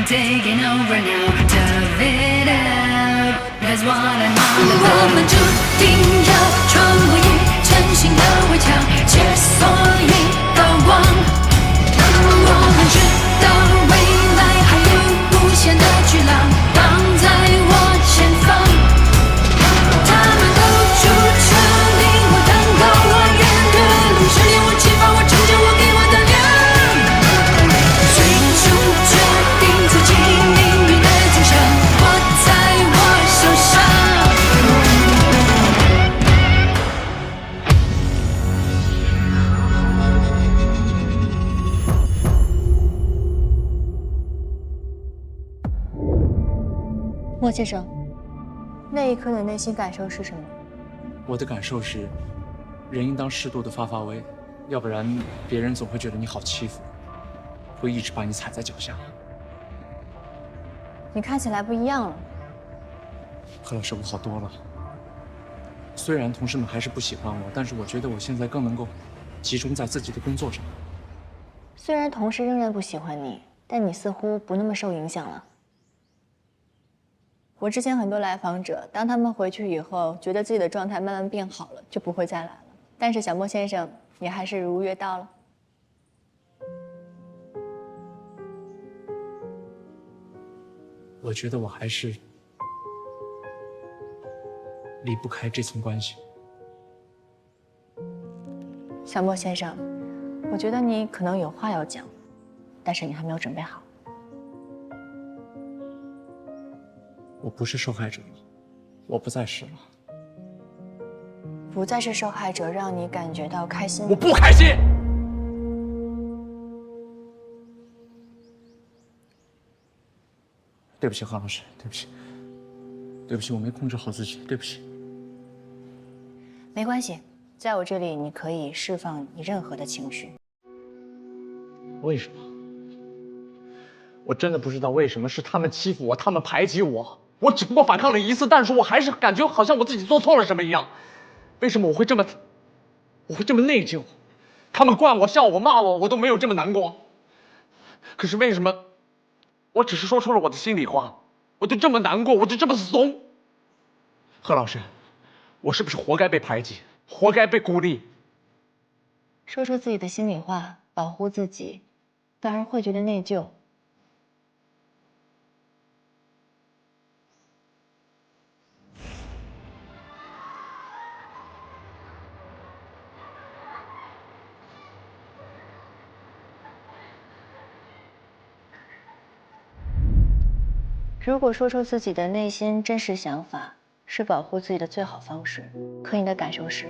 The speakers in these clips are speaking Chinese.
taking over now. Tough it out, that's what I'm all about. 我们注定要穿过一层新的围墙，解锁一道光。我们知道未来还有无限的巨浪挡在我前方，他们都筑成令我登高望远的路，是令我启发我成就我给我的量。最终决定自己命运的走向，握在我手上。莫先生，那一刻的内心感受是什么？我的感受是，人应当适度的发发威，要不然别人总会觉得你好欺负，会一直把你踩在脚下。你看起来不一样了。何老师，我好多了。虽然同事们还是不喜欢我，但是我觉得我现在更能够集中在自己的工作上。虽然同事仍然不喜欢你，但你似乎不那么受影响了。我之前很多来访者，当他们回去以后，觉得自己的状态慢慢变好了，就不会再来了。但是小莫先生，你还是如约到了。我觉得我还是离不开这层关系。小莫先生，我觉得你可能有话要讲，但是你还没有准备好。我不是受害者了，我不再是了。不再是受害者，让你感觉到开心。我不开心。对不起，何老师，对不起，对不起，我没控制好自己，对不起。没关系，在我这里你可以释放你任何的情绪。为什么？我真的不知道为什么是他们欺负我，他们排挤我。我只不过反抗了一次，但是我还是感觉好像我自己做错了什么一样。为什么我会这么内疚？他们惯我、笑我、骂我，我都没有这么难过。可是为什么我只是说出了我的心里话，我就这么难过，我就这么怂？何老师，我是不是活该被排挤，活该被孤立？说出自己的心里话，保护自己，反而会觉得内疚。如果说出自己的内心真实想法是保护自己的最好方式，可你的感受是，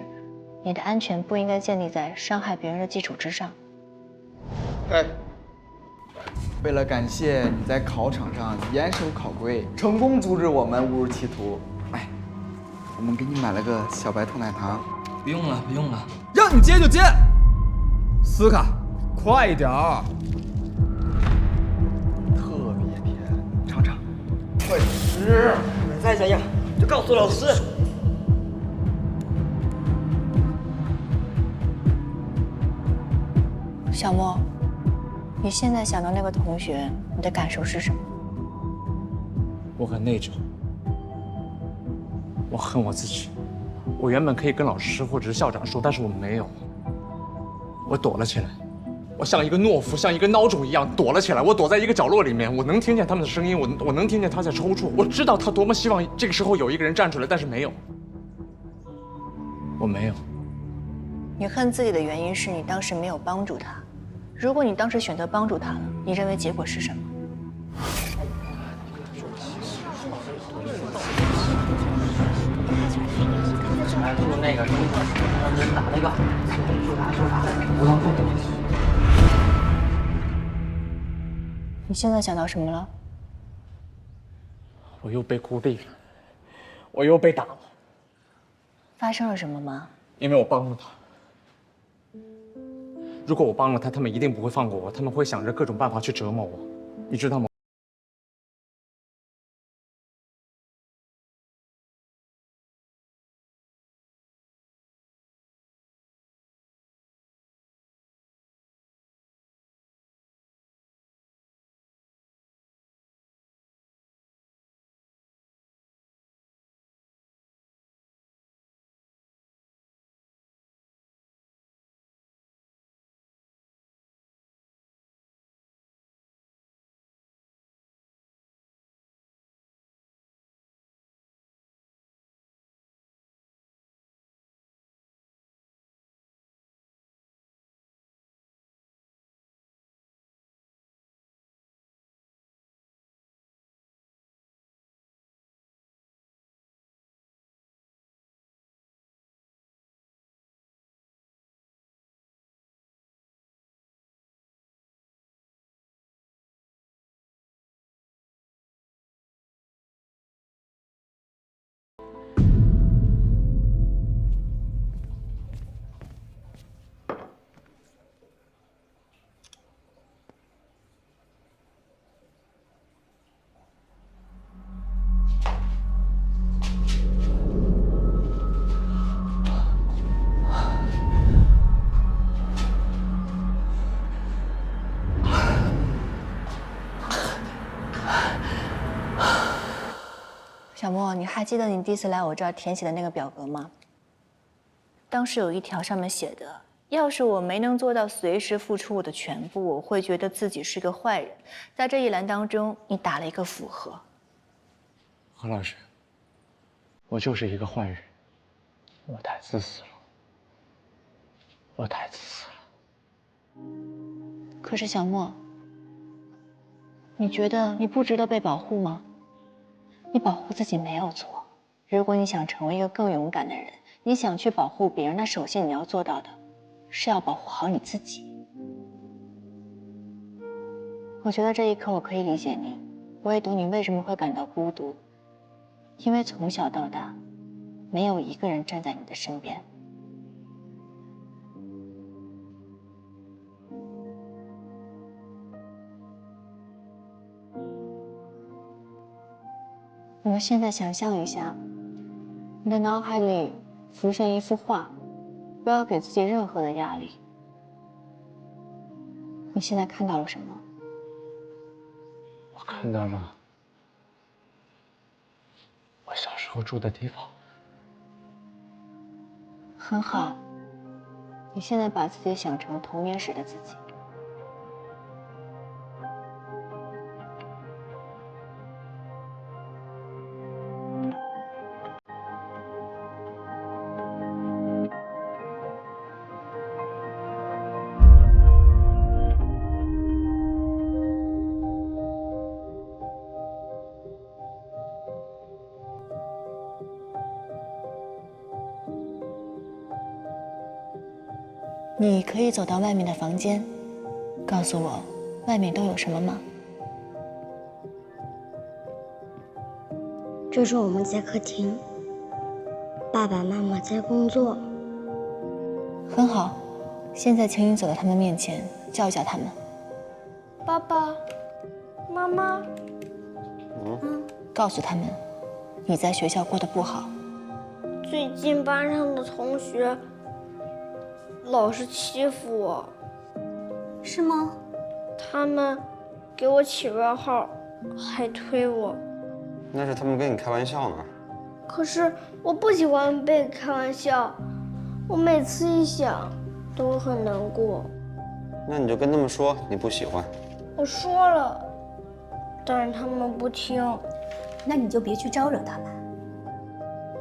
你的安全不应该建立在伤害别人的基础之上。哎，为了感谢你在考场上严守考规，成功阻止我们误入歧途，哎，我们给你买了个小白兔奶糖。不用了，不用了。让你接就接，斯卡，快一点儿！特别甜，尝尝。快吃！再怎样就告诉老师。小莫，你现在想到那个同学，你的感受是什么？我很内疚，我恨我自己。我原本可以跟老师或者是校长说，但是我没有，我躲了起来。我像一个懦夫，像一个孬种一样躲了起来。我躲在一个角落里面，我能听见他们的声音，我能听见他在抽搐。我知道他多么希望这个时候有一个人站出来，但是没有，我没有。你恨自己的原因是你当时没有帮助他。如果你当时选择帮助他了，你认为结果是什么？就那个打那个无浪费。你现在想到什么了？我又被孤立了，我又被打了。发生了什么吗？因为我帮了他。如果我帮了他，他们一定不会放过我，他们会想着各种办法去折磨我，你知道吗？小莫，你还记得你第一次来我这儿填写的那个表格吗？当时有一条上面写的，要是我没能做到随时付出我的全部，我会觉得自己是个坏人。在这一栏当中，你打了一个符合。何老师，我就是一个坏人，我太自私了，我太自私了。可是小莫，你觉得你不值得被保护吗？你保护自己没有错，如果你想成为一个更勇敢的人，你想去保护别人，那首先你要做到的是要保护好你自己。我觉得这一刻我可以理解你，我也懂你为什么会感到孤独，因为从小到大，没有一个人站在你的身边。我们现在想象一下，你的脑海里浮现一幅画，不要给自己任何的压力。你现在看到了什么？我看到了我小时候住的地方。很好，你现在把自己想成童年时的自己。你可以走到外面的房间，告诉我外面都有什么吗？这是我们在客厅，爸爸妈妈在工作。很好，现在请你走到他们面前，叫一叫他们。爸爸妈妈，告诉他们，你在学校过得不好。最近班上的同学老是欺负我。是吗？他们给我起外号，还推我。那是他们跟你开玩笑呢。可是我不喜欢被开玩笑，我每次一想都很难过。那你就跟他们说你不喜欢。我说了，但是他们不听。那你就别去招惹他们。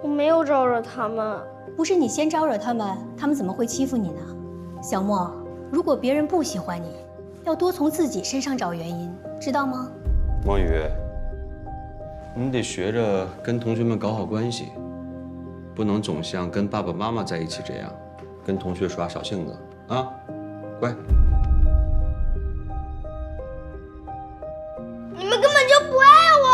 我没有招惹他们。不是你先招惹他们，他们怎么会欺负你呢？小莫，如果别人不喜欢你，要多从自己身上找原因，知道吗？莫雨，你得学着跟同学们搞好关系，不能总像跟爸爸妈妈在一起这样，跟同学耍小性子啊，乖。你们根本就不爱我。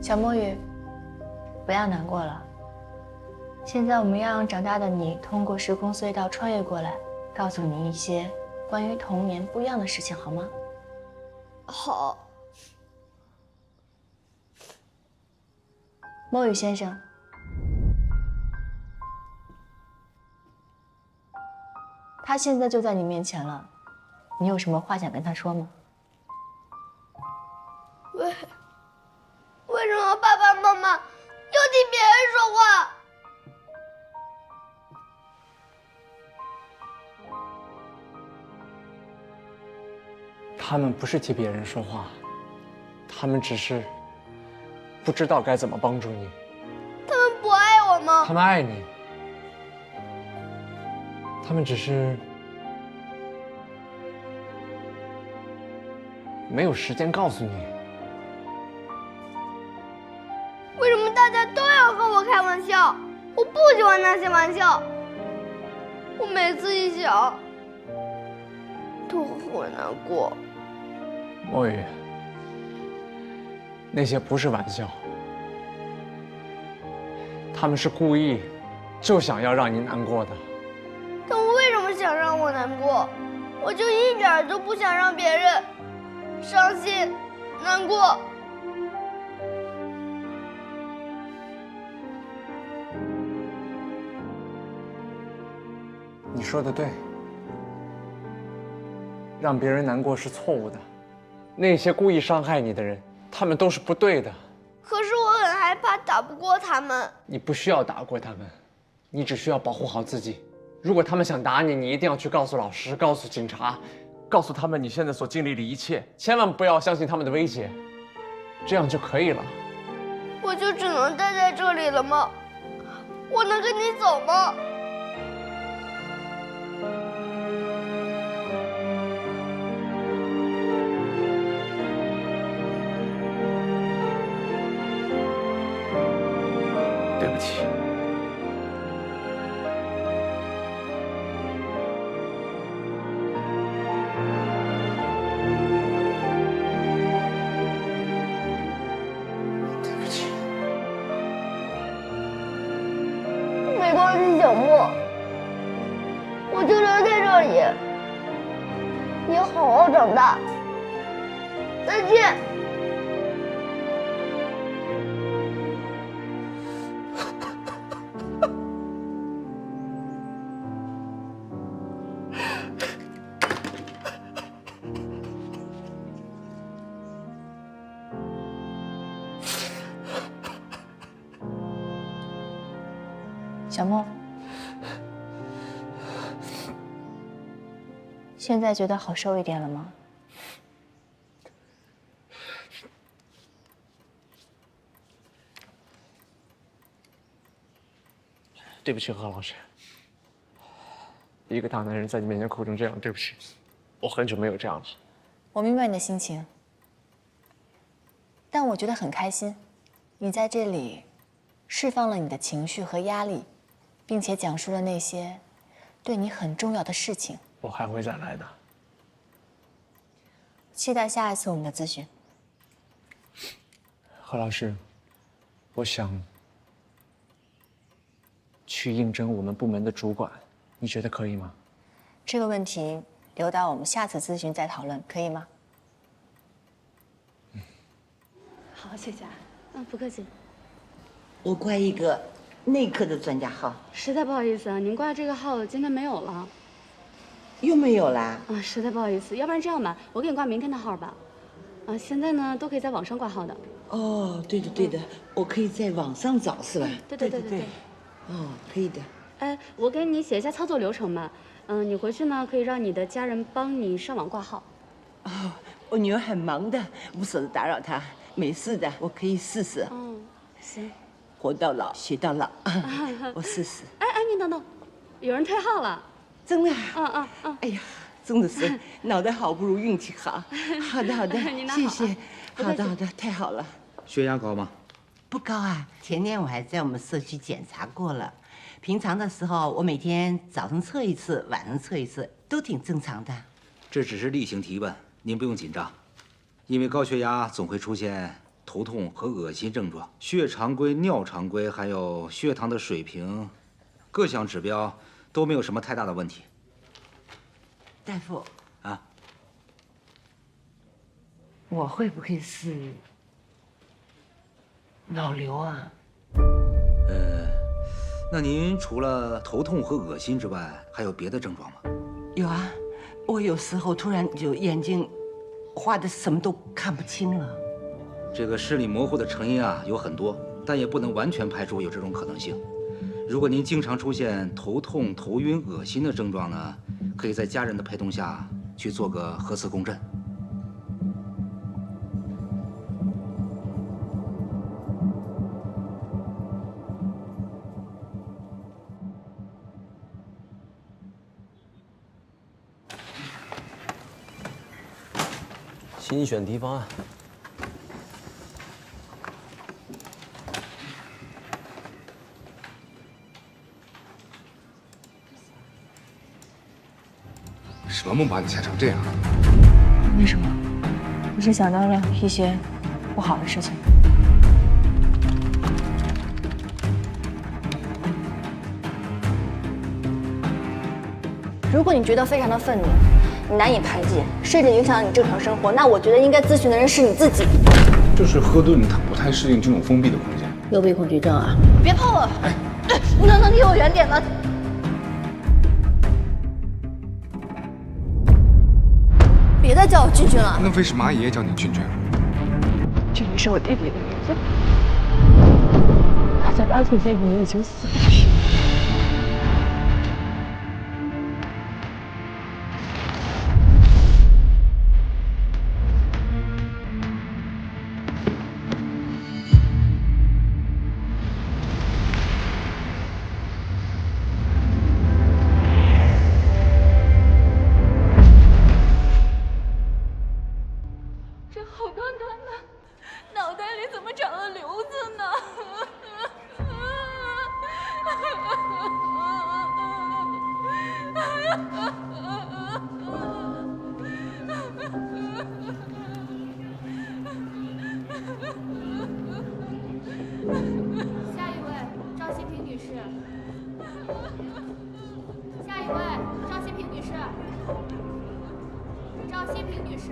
小墨雨，不要难过了。现在我们要让长大的你通过时空隧道穿越过来，告诉你一些关于童年不一样的事情，好吗？好。墨雨先生，他现在就在你面前了，你有什么话想跟他说吗？为什么爸爸妈妈要替别人说话？他们不是替别人说话，他们只是不知道该怎么帮助你。他们不爱我吗？他们爱你，他们只是没有时间告诉你。为什么大家都要和我开玩笑？我不喜欢那些玩笑。我每次一想，都会难过。墨雨，那些不是玩笑，他们是故意，就想要让你难过的。他们为什么想让我难过？我就一点儿都不想让别人伤心、难过。你说的对，让别人难过是错误的，那些故意伤害你的人，他们都是不对的。可是我很害怕打不过他们。你不需要打过他们，你只需要保护好自己。如果他们想打你，你一定要去告诉老师，告诉警察，告诉他们你现在所经历的一切，千万不要相信他们的威胁，这样就可以了。我就只能待在这里了吗？我能跟你走吗？对不起。没关系，小莫，我就留在这里。你好好长大。再见。小莫，现在觉得好受一点了吗？对不起，何老师。一个大男人在你面前哭成这样，对不起，我很久没有这样了。我明白你的心情，但我觉得很开心，你在这里释放了你的情绪和压力，并且讲述了那些对你很重要的事情。我还会再来的。期待下一次我们的咨询。何老师，我想去应征我们部门的主管，你觉得可以吗？这个问题留到我们下次咨询再讨论，可以吗？好，谢谢啊。不客气。我挂一个内科的专家号。实在不好意思啊，您挂这个号今天没有了。又没有啦？实在不好意思，要不然这样吧，我给你挂明天的号吧。现在呢都可以在网上挂号的。哦，对的对的，我可以在网上找是吧？对。哦，可以的。哎，我给你写一下操作流程吧。你回去呢可以让你的家人帮你上网挂号。哦，我女儿很忙的，不舍得打扰她。没事的，我可以试试。哦，行。活到老，学到老，我试试。哎，你等等，有人退号了。真的？哎呀，真的是脑袋好不如运气好。好的，谢谢。好的，太好了。血压高吗？不高啊，前天我还在我们社区检查过了。平常的时候，我每天早上测一次，晚上测一次，都挺正常的。这只是例行提问，您不用紧张。因为高血压总会出现头痛和恶心症状，血常规、尿常规还有血糖的水平，各项指标都没有什么太大的问题。大夫啊，我会不会是脑瘤啊？那您除了头痛和恶心之外，还有别的症状吗？有啊，我有时候突然就眼睛花的什么都看不清了。这个视力模糊的成因啊有很多，但也不能完全排除有这种可能性。如果您经常出现头痛、头晕、恶心的症状呢，可以在家人的陪同下去做个核磁共振。新选题方案。什么梦把你吓成这样？为什么？我是想到了一些不好的事情。如果你觉得非常的愤怒，你难以排解，甚至影响你正常生活，那我觉得应该咨询的人是你自己。就是赫顿他不太适应这种封闭的空间。幽闭恐惧症啊！别碰我！你能离我远点吗？别再叫我俊俊了。那为什么阿姨也叫你俊俊？俊俊是我弟弟的名字。他在8岁那年已经死了。好端端的，脑袋里怎么长了瘤子呢？下一位，赵希平女士。下一位，赵希平女士。赵希平女士。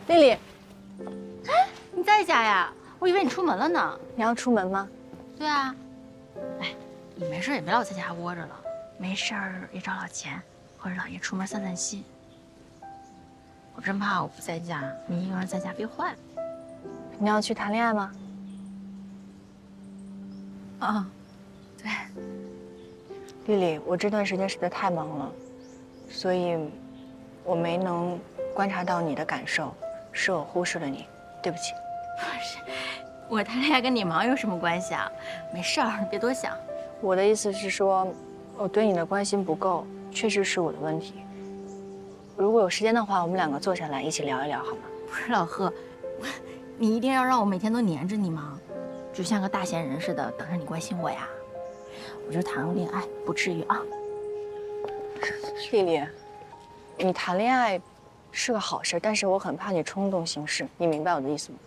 丽丽，哎，你在家呀？我以为你出门了呢。你要出门吗？对啊。哎，你没事也别老在家窝着了，没事儿也找老钱或者老爷出门散散心。我真怕我不在家，你一个人在家憋坏了。你要去谈恋爱吗？啊，对。丽丽，我这段时间实在太忙了，所以我没能观察到你的感受，是我忽视了你，对不起。不是，我谈恋爱跟你忙有什么关系啊？没事儿，你别多想。我的意思是说，我对你的关心不够，确实是我的问题。如果有时间的话，我们两个坐下来一起聊一聊，好吗？不是老贺，你一定要让我每天都黏着你吗？就像个大闲人似的，等着你关心我呀？我就谈个恋爱，不至于啊。丽丽，你谈恋爱是个好事，但是我很怕你冲动行事，你明白我的意思吗？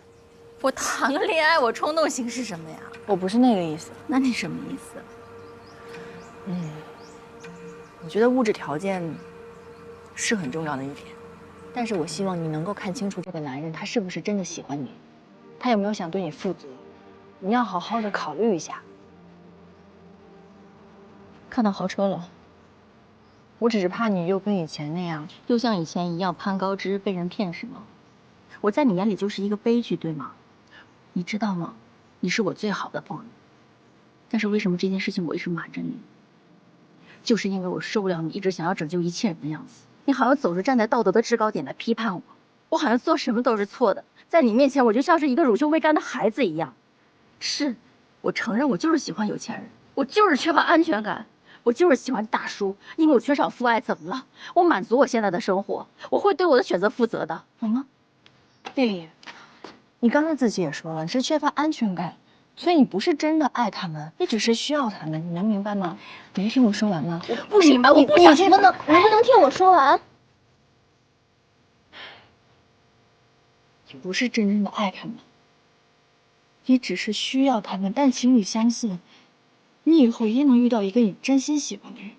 我谈个恋爱，我冲动行事什么呀？我不是那个意思。那你什么意思？我觉得物质条件是很重要的一点，但是我希望你能够看清楚这个男人他是不是真的喜欢你，他有没有想对你负责，你要好好的考虑一下。看到豪车了。我只是怕你又跟以前那样，又像以前一样攀高枝被人骗是吗？我在你眼里就是一个悲剧，对吗？你知道吗？你是我最好的朋友，但是为什么这件事情我一直瞒着你？就是因为我受不了你一直想要拯救一切人的样子，你好像总是站在道德的制高点来批判我，我好像做什么都是错的，在你面前我就像是一个乳臭未干的孩子一样。是，我承认我就是喜欢有钱人，我就是缺乏安全感。我就是喜欢大叔，因为我缺少父爱，怎么了？我满足我现在的生活，我会对我的选择负责的，懂吗？丽丽，你刚才自己也说了，你是缺乏安全感，所以你不是真的爱他们，你只是需要他们，你能明白吗？你能听我说完吗？我不明白，我不想听。能不能听我说完？你不是真正的爱他们，你只是需要他们，但请你相信。你以后一定能遇到一个你真心喜欢的人。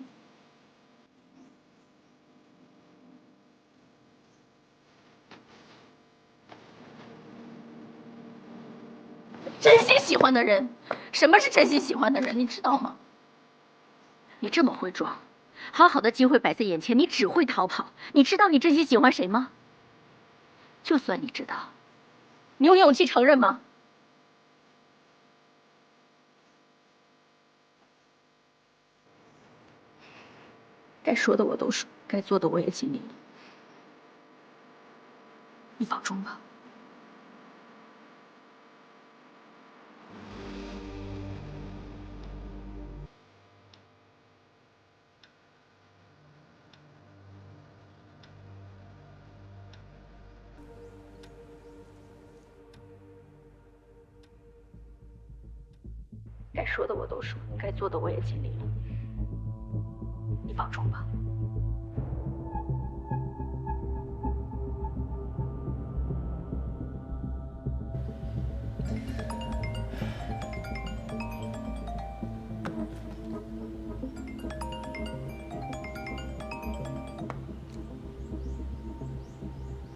真心喜欢的人，什么是真心喜欢的人？你知道吗？你这么会装，好好的机会摆在眼前，你只会逃跑。你知道你真心喜欢谁吗？就算你知道，你有勇气承认吗？该说的我都说，该做的我也尽力了。你保重吧。说的我都说，该做的我也尽力了，你保重吧。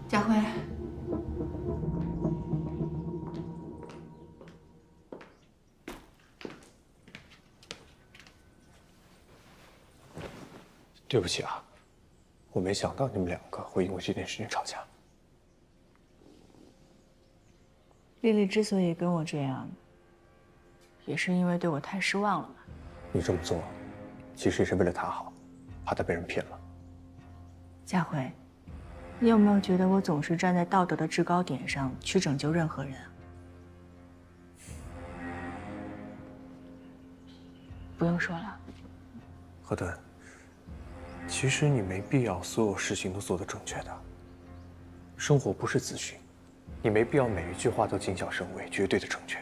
佳慧，对不起啊，我没想到你们两个会因为这件事情吵架。丽丽之所以跟我这样，也是因为对我太失望了吧？你这么做，其实也是为了她好，怕她被人骗了。佳慧。你有没有觉得我总是站在道德的制高点上去拯救任何人啊？不用说了。何顿，其实你没必要所有事情都做得正确的。生活不是资讯，你没必要每一句话都谨小慎微、绝对的正确。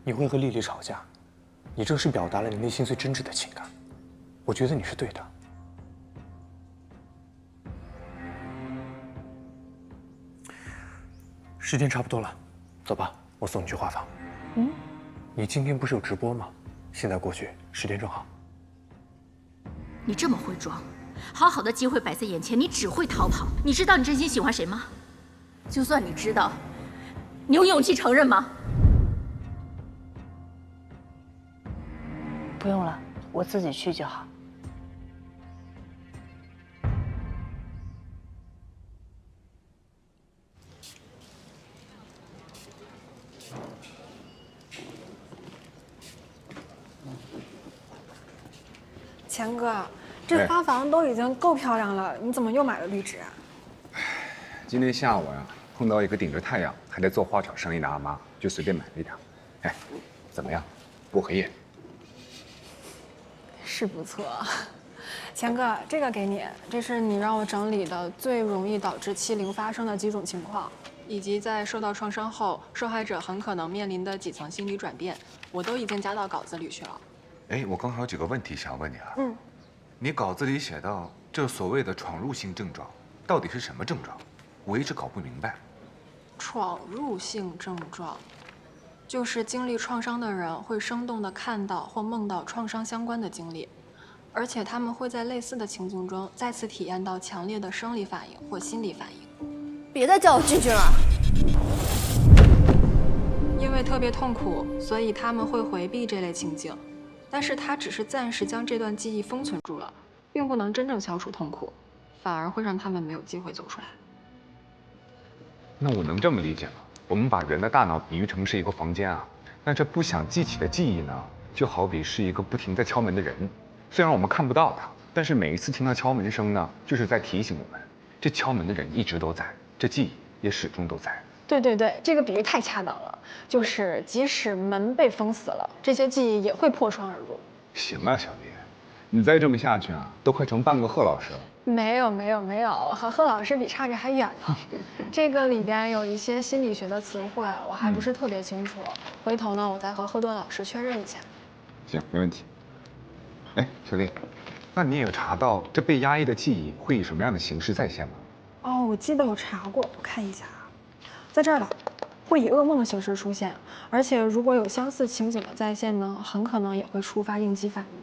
你会和丽丽吵架，你正是表达了你内心最真挚的情感，我觉得你是对的。时间差不多了，走吧，我送你去画坊。嗯，你今天不是有直播吗？现在过去，时间正好。你这么会装，好好的机会摆在眼前，你只会逃跑。你知道你真心喜欢谁吗？就算你知道，你有勇气承认吗？不用了，我自己去就好。钱哥，这花房都已经够漂亮了，你怎么又买了绿植啊？今天下午呀，碰到一个顶着太阳还在做花场生意的阿妈，就随便买了一点。哎，怎么样？薄荷叶是不错。钱哥，这个给你，这是你让我整理的最容易导致欺凌发生的几种情况，以及在受到创伤后，受害者很可能面临的几层心理转变，我都已经加到稿子里去了。哎，我刚好有几个问题想问你啊。嗯，你稿子里写到这所谓的闯入性症状，到底是什么症状？我一直搞不明白。闯入性症状，就是经历创伤的人会生动地看到或梦到创伤相关的经历，而且他们会在类似的情境中再次体验到强烈的生理反应或心理反应。别再叫我进去了。因为特别痛苦，所以他们会回避这类情境。但是它只是暂时将这段记忆封存住了，并不能真正消除痛苦，反而会让他们没有机会走出来。那我能这么理解吗？我们把人的大脑比喻成是一个房间啊，那这不想记起的记忆呢，就好比是一个不停在敲门的人。虽然我们看不到他，但是每一次听到敲门声呢，就是在提醒我们，这敲门的人一直都在，这记忆也始终都在。对对对，这个比喻太恰当了。就是即使门被封死了，这些记忆也会破窗而入。行啊，小丽，你再这么下去啊，都快成半个贺老师了。没有没有没有，和贺老师比差着还远呢。这个里边有一些心理学的词汇，我还不是特别清楚。回头呢，我再和贺顿老师确认一下。行，没问题。哎，小丽，那你也有查到这被压抑的记忆会以什么样的形式再现吗？哦，我记得有查过，我看一下啊，在这儿吧，会以噩梦的形式出现，而且如果有相似情景的再现呢，很可能也会触发应激反应。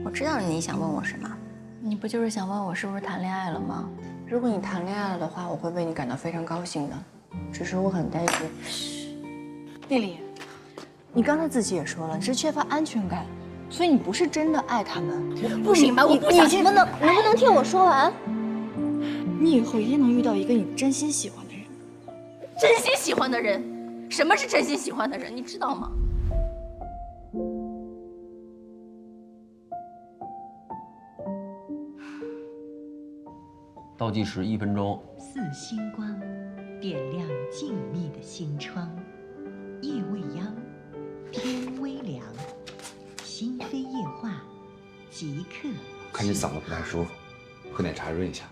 我知道你想问我什么，你不就是想问我是不是谈恋爱了吗？如果你谈恋爱了的话，我会为你感到非常高兴的。只是我很担心。丽丽，你刚才自己也说了，你是缺乏安全感，所以你不是真的爱他们。不明白，我不想。你能不能听我说完？你以后一定能遇到一个你真心喜欢的人。真心喜欢的人？什么是真心喜欢的人？你知道吗？倒计时1分钟。似星光，点亮静谧的心窗。夜未央，天微凉，心扉夜话，即刻。看你嗓子不太舒服，喝点茶润一下。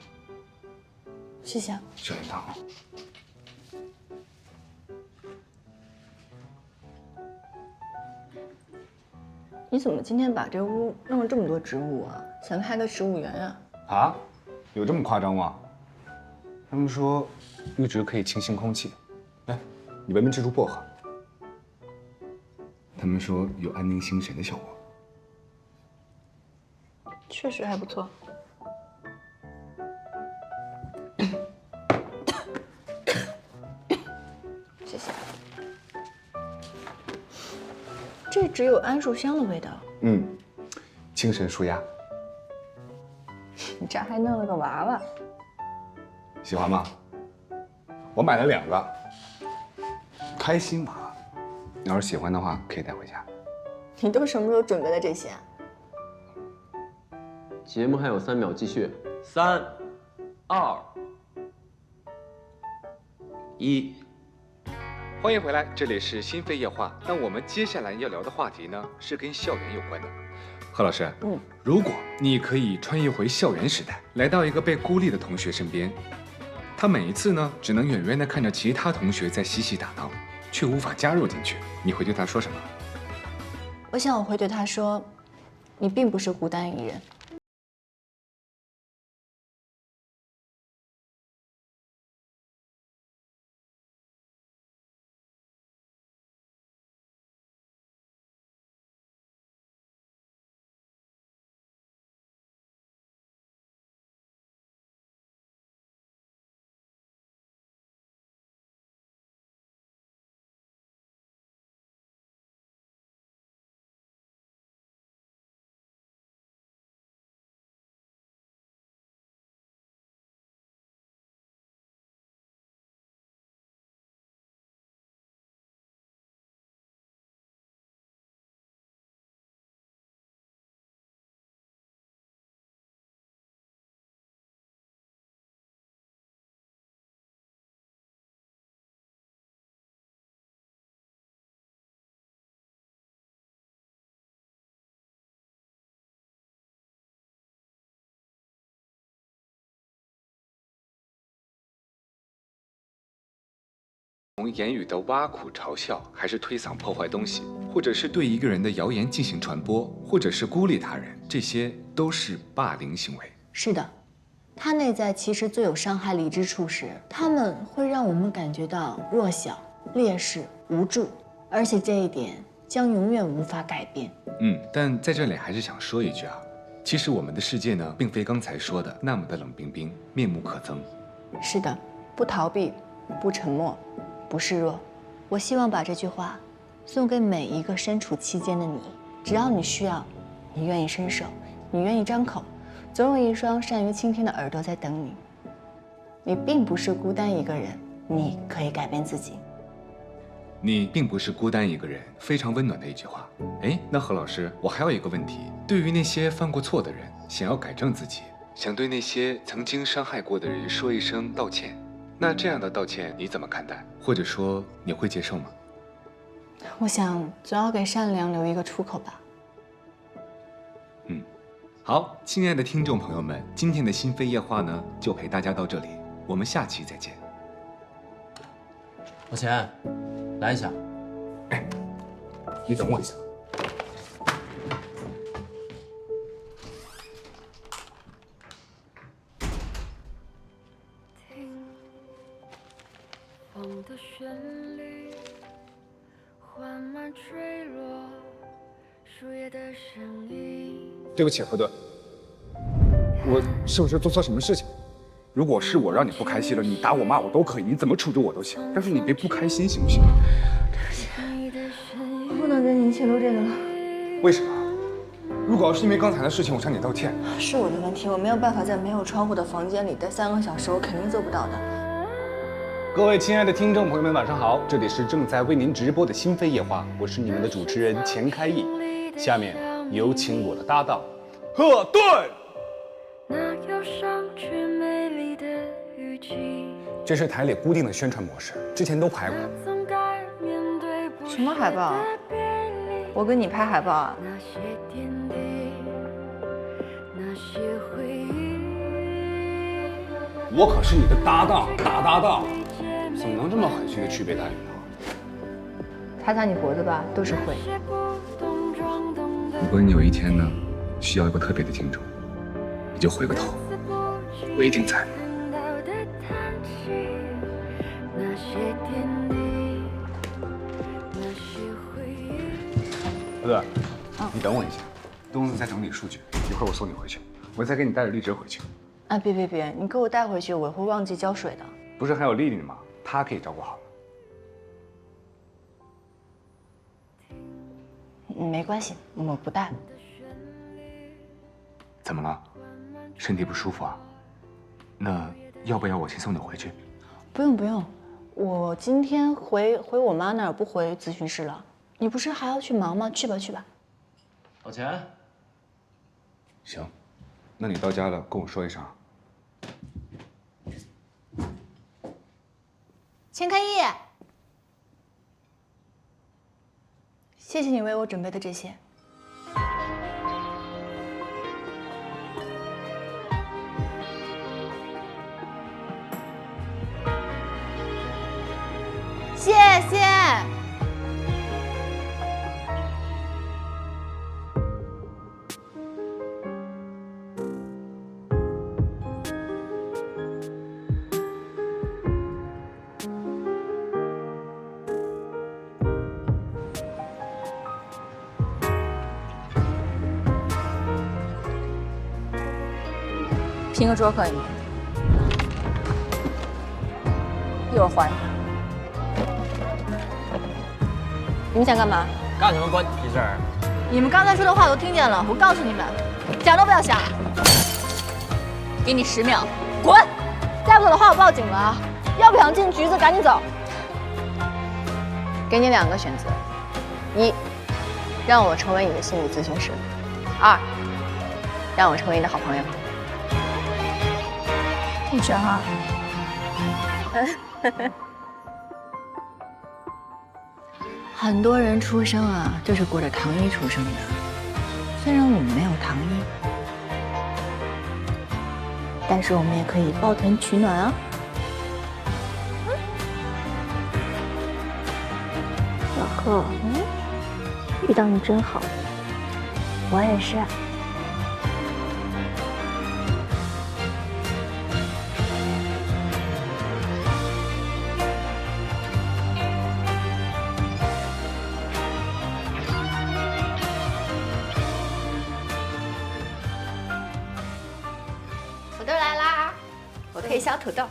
谢谢。小心烫啊。你怎么今天把这屋弄了这么多植物啊？想开个植物园啊？啊？有这么夸张吗？他们说绿植可以清新空气，来，你闻闻这株薄荷。他们说有安宁心神的效果。确实还不错。谢谢。这只有桉树香的味道。嗯，精神舒压。你这还弄了个娃娃，喜欢吗？我买了2个，开心娃娃。你要是喜欢的话，可以带回家。你都什么时候准备的这些啊？节目还有3秒，继续。3、2、1。欢迎回来，这里是心扉夜话。那我们接下来要聊的话题呢，是跟校园有关的。何老师，如果你可以穿越回校园时代，来到一个被孤立的同学身边，他每一次呢，只能远远地看着其他同学在嬉戏打闹，却无法加入进去，你会对他说什么？我想我会对他说，你并不是孤单一人。从言语的挖苦、嘲笑，还是推搡、破坏东西，或者是对一个人的谣言进行传播，或者是孤立他人，这些都是霸凌行为。是的，它内在其实最有伤害力之处是，它们会让我们感觉到弱小、劣势、无助，而且这一点将永远无法改变。但在这里还是想说一句啊，其实我们的世界呢，并非刚才说的那么的冷冰冰、面目可憎。是的，不逃避，不沉默，不示弱。我希望把这句话送给每一个身处其间的你。只要你需要，你愿意伸手，你愿意张口，总有一双善于倾听的耳朵在等你。你并不是孤单一个人，你可以改变自己。你并不是孤单一个人，非常温暖的一句话。哎，那何老师，我还有一个问题，对于那些犯过错的人，想要改正自己，想对那些曾经伤害过的人说一声道歉，那这样的道歉你怎么看待？或者说你会接受吗？我想总要给善良留一个出口吧。好，亲爱的听众朋友们，今天的心扉夜话呢，就陪大家到这里，我们下期再见。老钱，来一下。哎，你等我一下。风的旋律缓慢坠落，树叶的声音。对不起，何顿，我是不是做错什么事情？如果是我让你不开心了，你打我骂我都可以，你怎么处置我都行，但是你别不开心行不行？我不能跟你一起录这个了。为什么？如果要是因为刚才的事情，我向你道歉。是我的问题，我没有办法在没有窗户的房间里待3个小时，我肯定做不到的。各位亲爱的听众朋友们，晚上好，这里是正在为您直播的心扉夜话，我是你们的主持人钱开义。下面有请我的搭档贺顿。那忧伤却美丽的这是台里固定的宣传模式，之前都拍过。什么海报啊？我跟你拍海报啊？我可是你的搭档，大搭档，怎么能这么狠心的区别待遇呢？擦擦你脖子吧，都是灰。如果你有一天呢，需要一个特别的听众，你就回个头，我一定在。乐乐，你等我一下，东子在整理数据，一会儿我送你回去，我再给你带着荔枝回去。啊，别，你给我带回去，我会忘记浇水的。不是还有丽丽吗？她可以照顾好了。没关系，我不带。怎么了？身体不舒服啊？那要不要我先送你回去？不用，我今天回我妈那儿，不回咨询室了。你不是还要去忙吗？去吧。老钱。行，那你到家了跟我说一声。钱开义，谢谢你为我准备的这些。谢谢。拼个桌可以吗？一会儿还。你们想干嘛？干什么关你事儿？你们刚才说的话我都听见了，我告诉你们，想都不要想。给你10秒，滚！再不走的话，我报警了啊！要不想进局子，赶紧走。给你2个选择：一，让我成为你的心理咨询师；二，让我成为你的好朋友。你选2。很多人出生啊，就是裹着糖衣出生的。虽然我们没有糖衣，但是我们也可以抱团取暖啊。小贺，遇到你真好，我也是。土豆来啦！我可以削土豆。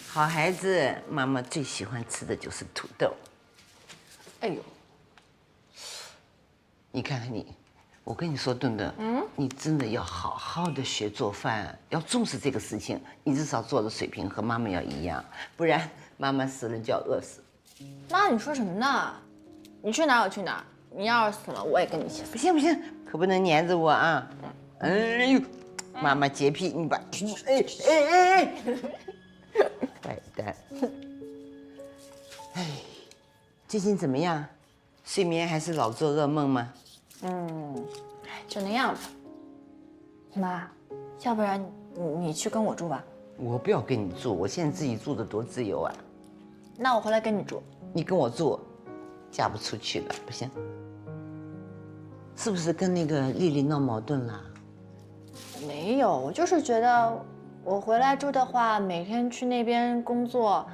好孩子，妈妈最喜欢吃的就是土豆。哎呦，你看看你，我跟你说，顿顿，你真的要好好的学做饭，要重视这个事情。你至少做的水平和妈妈要一样，不然妈妈死了就要饿死。妈，你说什么呢？你去哪儿我去哪儿，你要是死了我也跟你一起死。不行，可不能黏着我啊！哎呦，妈妈洁癖，你把，哎，坏蛋！哎，最近怎么样？睡眠还是老做噩梦吗？就那样吧。妈，要不然你去跟我住吧。我不要跟你住，我现在自己住的多自由啊！那我回来跟你住。你跟我住，嫁不出去了，不行。是不是跟那个丽丽闹矛盾了？没有，我就是觉得我回来住的话，每天去那边工作，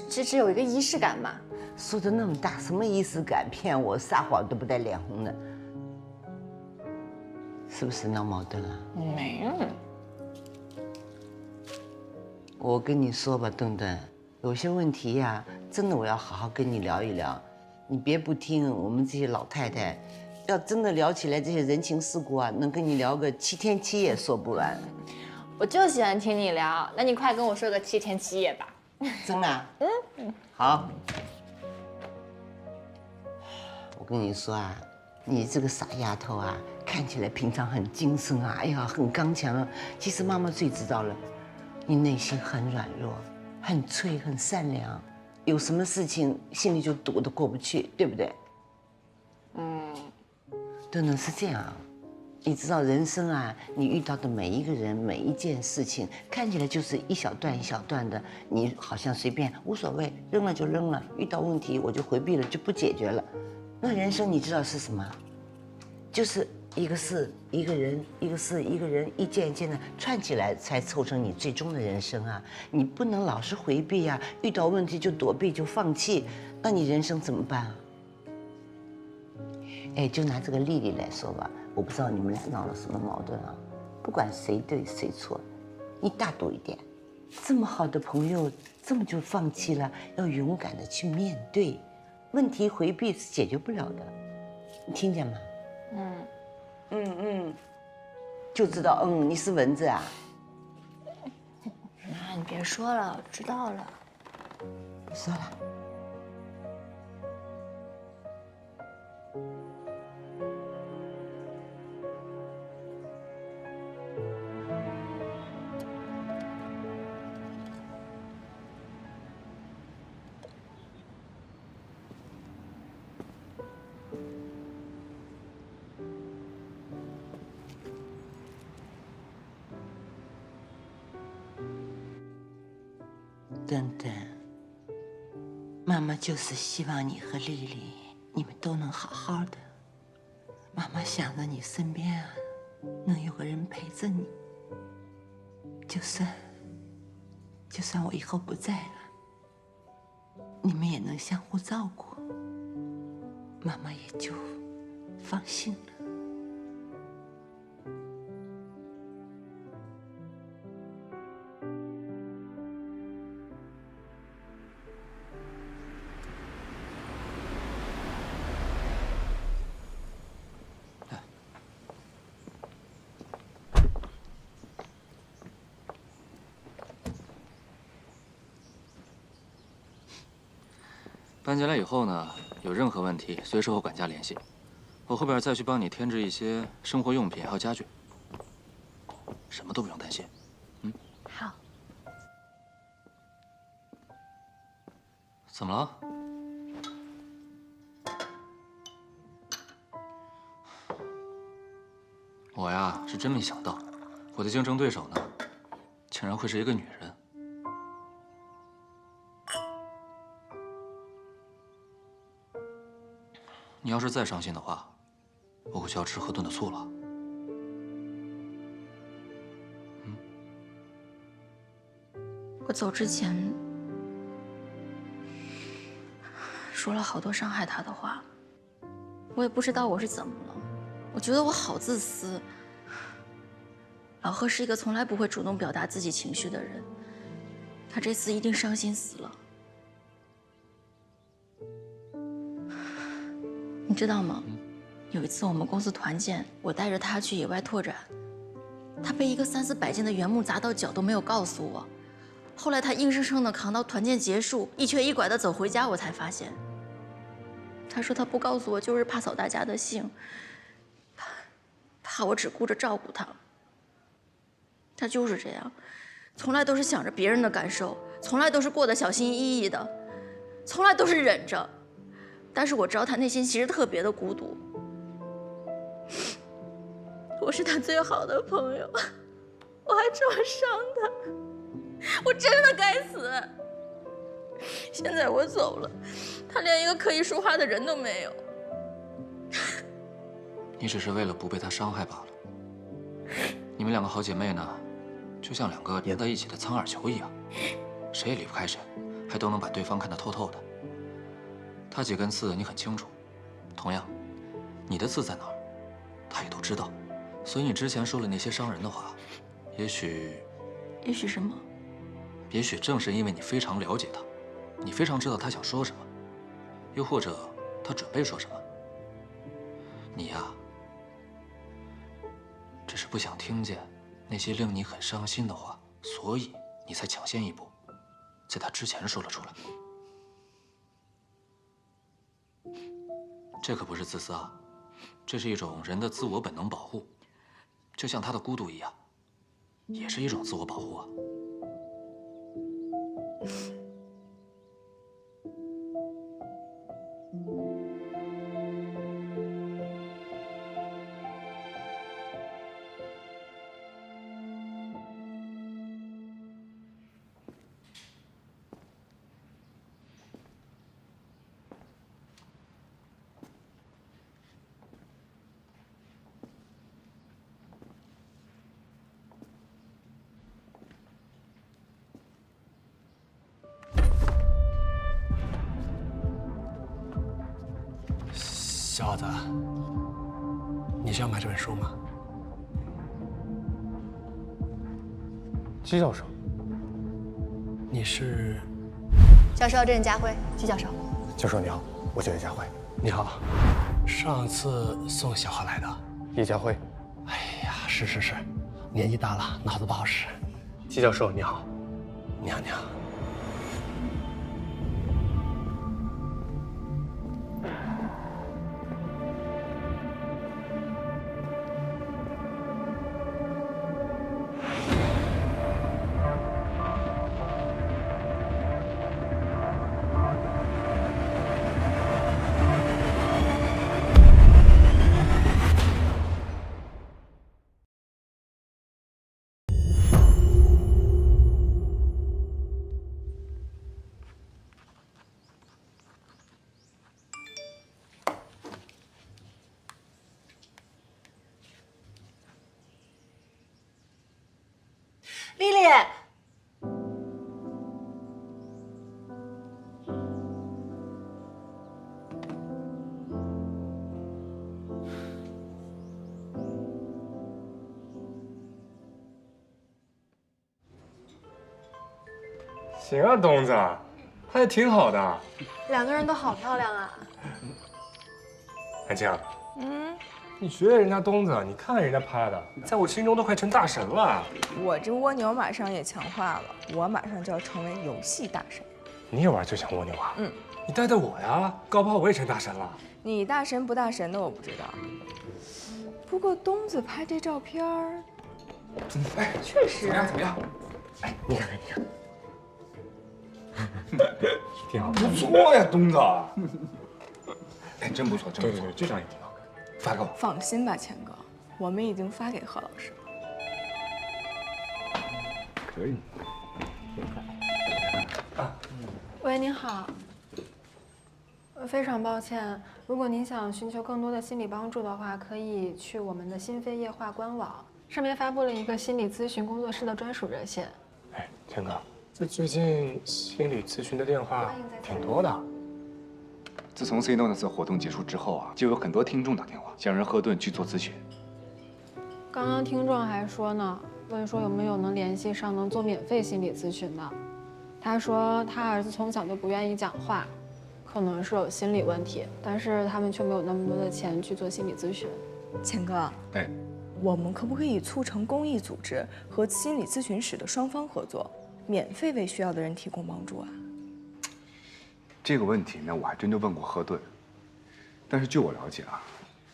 其实有一个仪式感嘛。说的那么大，什么仪式感？骗我，撒谎都不带脸红的，是不是闹矛盾了？没有。我跟你说吧，顿顿，有些问题呀，真的我要好好跟你聊一聊，你别不听。我们这些老太太，要真的聊起来这些人情世故啊，能跟你聊个7天7夜说不完。我就喜欢听你聊，那你快跟我说个7天7夜吧。真的？好。我跟你说啊，你这个傻丫头啊，看起来平常很精神啊，哎呀，很刚强啊。其实妈妈最知道了，你内心很软弱，很脆，很善良，有什么事情心里就堵得过不去，对不对？都能是这样。你知道人生啊，你遇到的每一个人、每一件事情，看起来就是一小段一小段的，你好像随便无所谓，扔了就扔了，遇到问题我就回避了，就不解决了。那人生你知道是什么？就是一个事、一个人、一个事、一个人，一件一件的串起来，才凑成你最终的人生啊！你不能老是回避啊，遇到问题就躲避就放弃，那你人生怎么办啊？哎，就拿这个丽丽来说吧，我不知道你们俩闹了什么矛盾啊，不管谁对谁错，你大度一点，这么好的朋友，这么就放弃了，要勇敢的去面对，问题回避是解决不了的，你听见吗？就知道你是蚊子啊？妈，你别说了，我知道了。说了。等等，妈妈就是希望你和丽丽，你们都能好好的。妈妈想着你身边啊，能有个人陪着你，就算我以后不在了，你们也能相互照顾，妈妈也就放心了。搬进来以后呢，有任何问题随时和管家联系，我后边再去帮你添置一些生活用品还有家具，什么都不用担心。好。怎么了？我呀是真没想到，我的竞争对手呢，竟然会是一个女人。你要是再伤心的话，我可就要吃河顿的醋了。我走之前说了好多伤害他的话，我也不知道我是怎么了，我觉得我好自私。老贺是一个从来不会主动表达自己情绪的人，他这次一定伤心死了。你知道吗？有一次我们公司团建，我带着他去野外拓展，他被一个3、400斤的原木砸到脚都没有告诉我。后来他硬生生的扛到团建结束，一瘸一拐的走回家，我才发现。他说他不告诉我，就是怕扫大家的兴，怕我只顾着照顾他。他就是这样，从来都是想着别人的感受，从来都是过得小心翼翼的，从来都是忍着。但是我知道他内心其实特别的孤独。我是他最好的朋友，我还这么伤他，我真的该死。现在我走了，他连一个可以说话的人都没有。你只是为了不被他伤害罢了。你们2个好姐妹呢，就像2个连在一起的苍耳球一样，谁也离不开谁，还都能把对方看得透透的。他几根刺你很清楚，同样，你的刺在哪儿，他也都知道。所以你之前说了那些伤人的话，也许什么？也许正是因为你非常了解他，你非常知道他想说什么，又或者他准备说什么。你呀，只是不想听见那些令你很伤心的话，所以你才抢先一步，在他之前说了出来。这可不是自私啊，这是一种人的自我本能保护，就像他的孤独一样，也是一种自我保护啊。小伙子，你是要买这本书吗？季教授，你是？教授，这是佳慧，季教授。教授你好，我叫叶佳慧。你好，上次送小何来的。叶佳慧。哎呀，是，年纪大了，脑子不好使。季教授你好。你好。丽丽，行啊，东子，拍的挺好的。两个人都好漂亮啊。安静。你学学人家东子，你看看人家拍的，在我心中都快成大神了。我这蜗牛马上也强化了，我马上就要成为游戏大神。你也玩最强蜗牛啊？你带带我呀，搞不好我也成大神了。你大神不大神的我不知道，不过东子拍这照片儿，哎，确实怎么样？哎，你看，挺好，不错呀，东子。哎，真不错，真不错，对，这张也挺好。发给我。放心吧，钱哥，我们已经发给贺老师了。可以。喂，您好。非常抱歉，如果您想寻求更多的心理帮助的话，可以去我们的心扉夜话官网，上面发布了一个心理咨询工作室的专属热线。哎，钱哥，这最近心理咨询的电话挺多的。自从 C No 那次活动结束之后啊，就有很多听众打电话，想让赫顿去做咨询。刚刚听众还说呢，问说有没有能联系上能做免费心理咨询的。他说他儿子从小就不愿意讲话，可能是有心理问题，但是他们却没有那么多的钱去做心理咨询。钱哥，哎，我们可不可以促成公益组织和心理咨询室的双方合作，免费为需要的人提供帮助啊？这个问题呢，我还真就问过赫顿，但是据我了解啊，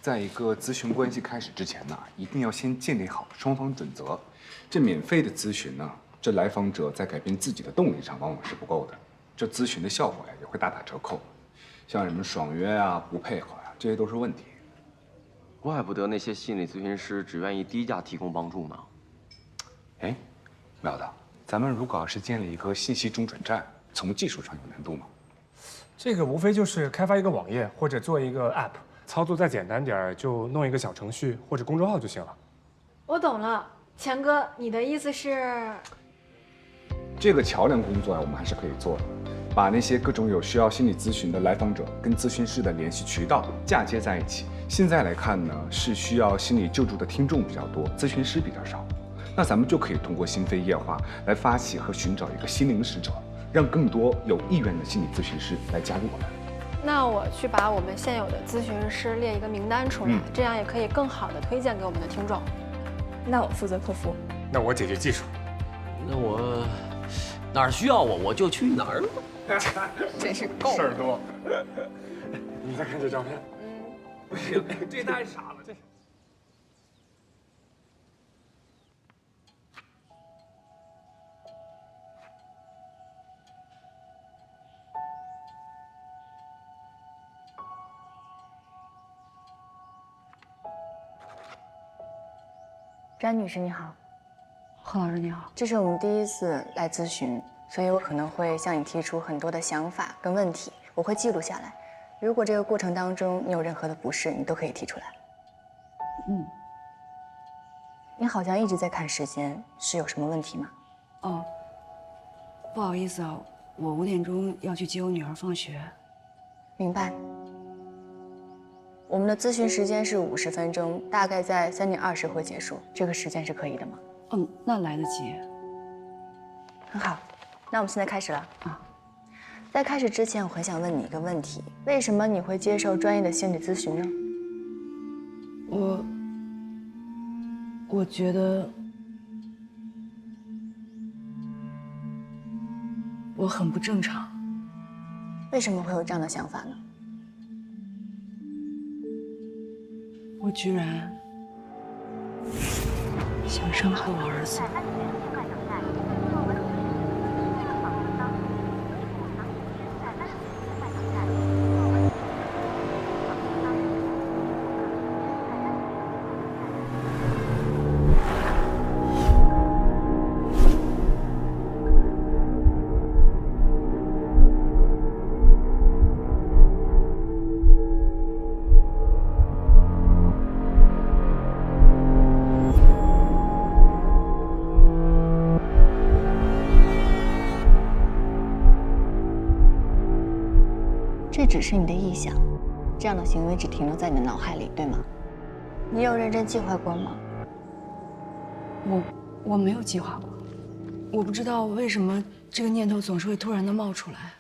在一个咨询关系开始之前呢，一定要先建立好双方准则。这免费的咨询呢，这来访者在改变自己的动力上往往是不够的，这咨询的效果呀也会大打折扣。像什么爽约啊、不配合呀，这些都是问题。怪不得那些心理咨询师只愿意低价提供帮助呢。哎，苗子，咱们如果要是建立一个信息中转站，从技术上有难度吗？这个无非就是开发一个网页或者做一个 app， 操作再简单点儿，就弄一个小程序或者公众号就行了。我懂了，钱哥，你的意思是？这个桥梁工作啊，我们还是可以做的，把那些各种有需要心理咨询的来访者跟咨询师的联系渠道嫁接在一起。现在来看呢，是需要心理救助的听众比较多，咨询师比较少。那咱们就可以通过心扉夜话来发起和寻找一个心灵使者，让更多有意愿的心理咨询师来加入我们。那我去把我们现有的咨询师列一个名单出来，这样也可以更好的推荐给我们的听众。那我负责客服，那我解决技术。那我哪儿需要我就去哪儿。真是够了。事儿多。你再看这照片。不行，这太傻了，这。詹女士你好，何老师你好。这是我们第一次来咨询，所以我可能会向你提出很多的想法跟问题，我会记录下来。如果这个过程当中你有任何的不适，你都可以提出来。嗯。你好像一直在看时间，是有什么问题吗？哦，不好意思啊，我5点钟要去接我女儿放学。明白。我们的咨询时间是50分钟，大概在3点20会结束，这个时间是可以的吗？嗯，那来得及。很好，那我们现在开始了啊。在开始之前，我很想问你一个问题：为什么你会接受专业的心理咨询呢？我觉得我很不正常。为什么会有这样的想法呢？我居然想伤害我儿子。这只是你的臆想，这样的行为只停留在你的脑海里，对吗？你有认真计划过吗？我没有计划过，我不知道为什么这个念头总是会突然的冒出来。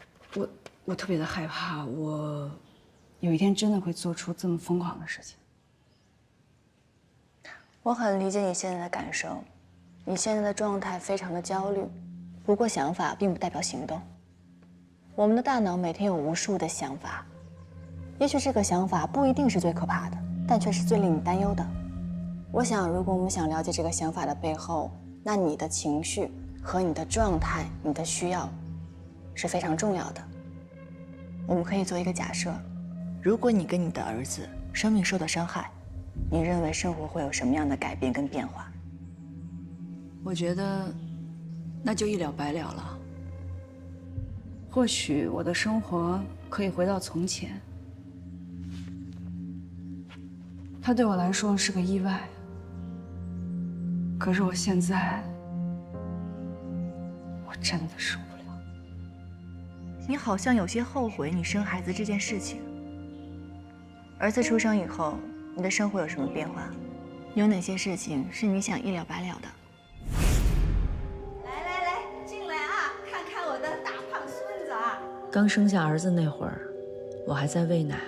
我特别的害怕，我有一天真的会做出这么疯狂的事情。我很理解你现在的感受，你现在的状态非常的焦虑，不过想法并不代表行动。我们的大脑每天有无数的想法，也许这个想法不一定是最可怕的，但却是最令你担忧的。我想，如果我们想了解这个想法的背后，那你的情绪和你的状态、你的需要是非常重要的。我们可以做一个假设，如果你跟你的儿子生命受到伤害，你认为生活会有什么样的改变跟变化？我觉得那就一了百了了。或许我的生活可以回到从前，它对我来说是个意外。可是我现在，我真的受不了。你好像有些后悔你生孩子这件事情。儿子出生以后，你的生活有什么变化？有哪些事情是你想一了百了的？刚生下儿子那会儿，我还在喂奶。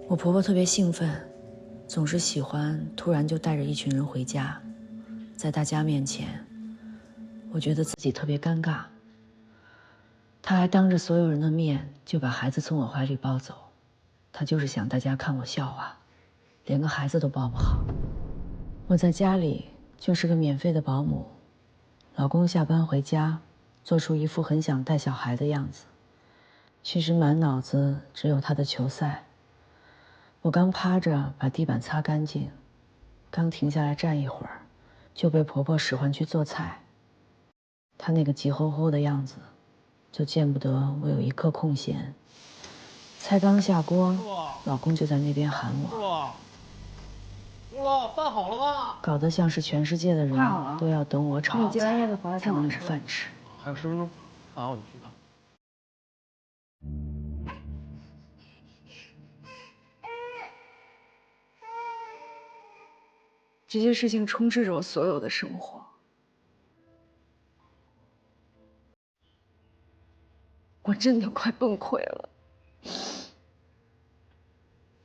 我婆婆特别兴奋，总是喜欢突然就带着一群人回家，在大家面前，我觉得自己特别尴尬。她还当着所有人的面就把孩子从我怀里抱走，她就是想大家看我笑话，连个孩子都抱不好。我在家里就是个免费的保姆，老公下班回家，做出一副很想带小孩的样子，其实满脑子只有他的球赛。我刚趴着把地板擦干净，刚停下来站一会儿，就被婆婆使唤去做菜。她那个急吼吼的样子，就见不得我有一刻空闲。菜刚下锅，老公就在那边喊我。饭好了吗？搞得像是全世界的人都要等我炒好菜才能有饭吃。还有10分钟，饭好你去吧。这些事情充斥着我所有的生活。我真的快崩溃了。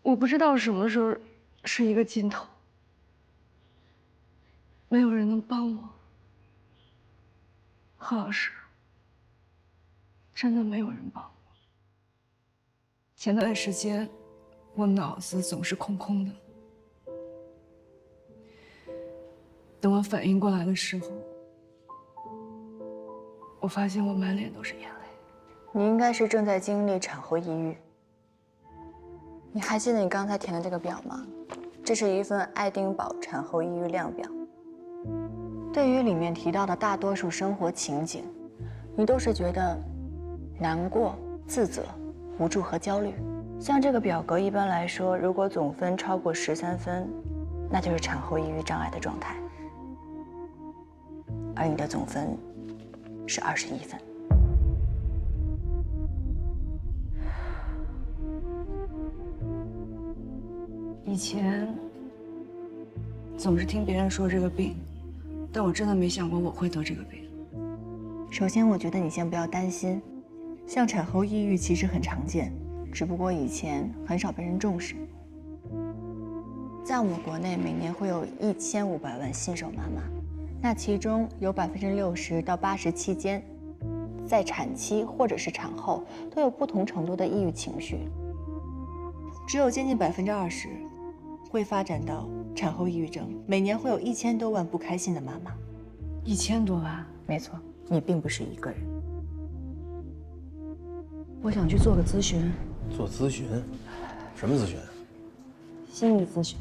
我不知道什么时候是一个尽头。没有人能帮我。何老师，真的没有人帮我。前段时间，我脑子总是空空的。等我反应过来的时候，我发现我满脸都是眼泪。你应该是正在经历产后抑郁。你还记得你刚才填的这个表吗？这是一份爱丁堡产后抑郁量表。对于里面提到的大多数生活情景，你都是觉得难过、自责、无助和焦虑。像这个表格一般来说，如果总分超过13分，那就是产后抑郁障碍的状态，而你的总分是21分。以前总是听别人说这个病，但我真的没想过我会得这个病。首先，我觉得你先不要担心，像产后抑郁其实很常见，只不过以前很少被人重视。在我们国内，每年会有1500万新手妈妈，那其中有60%到80%期间，在产期或者是产后都有不同程度的抑郁情绪，只有接近20%会发展到产后抑郁症。每年会有1000多万不开心的妈妈，1000多万？没错，你并不是一个人。我想去做个咨询。做咨询？什么咨询？心理咨询。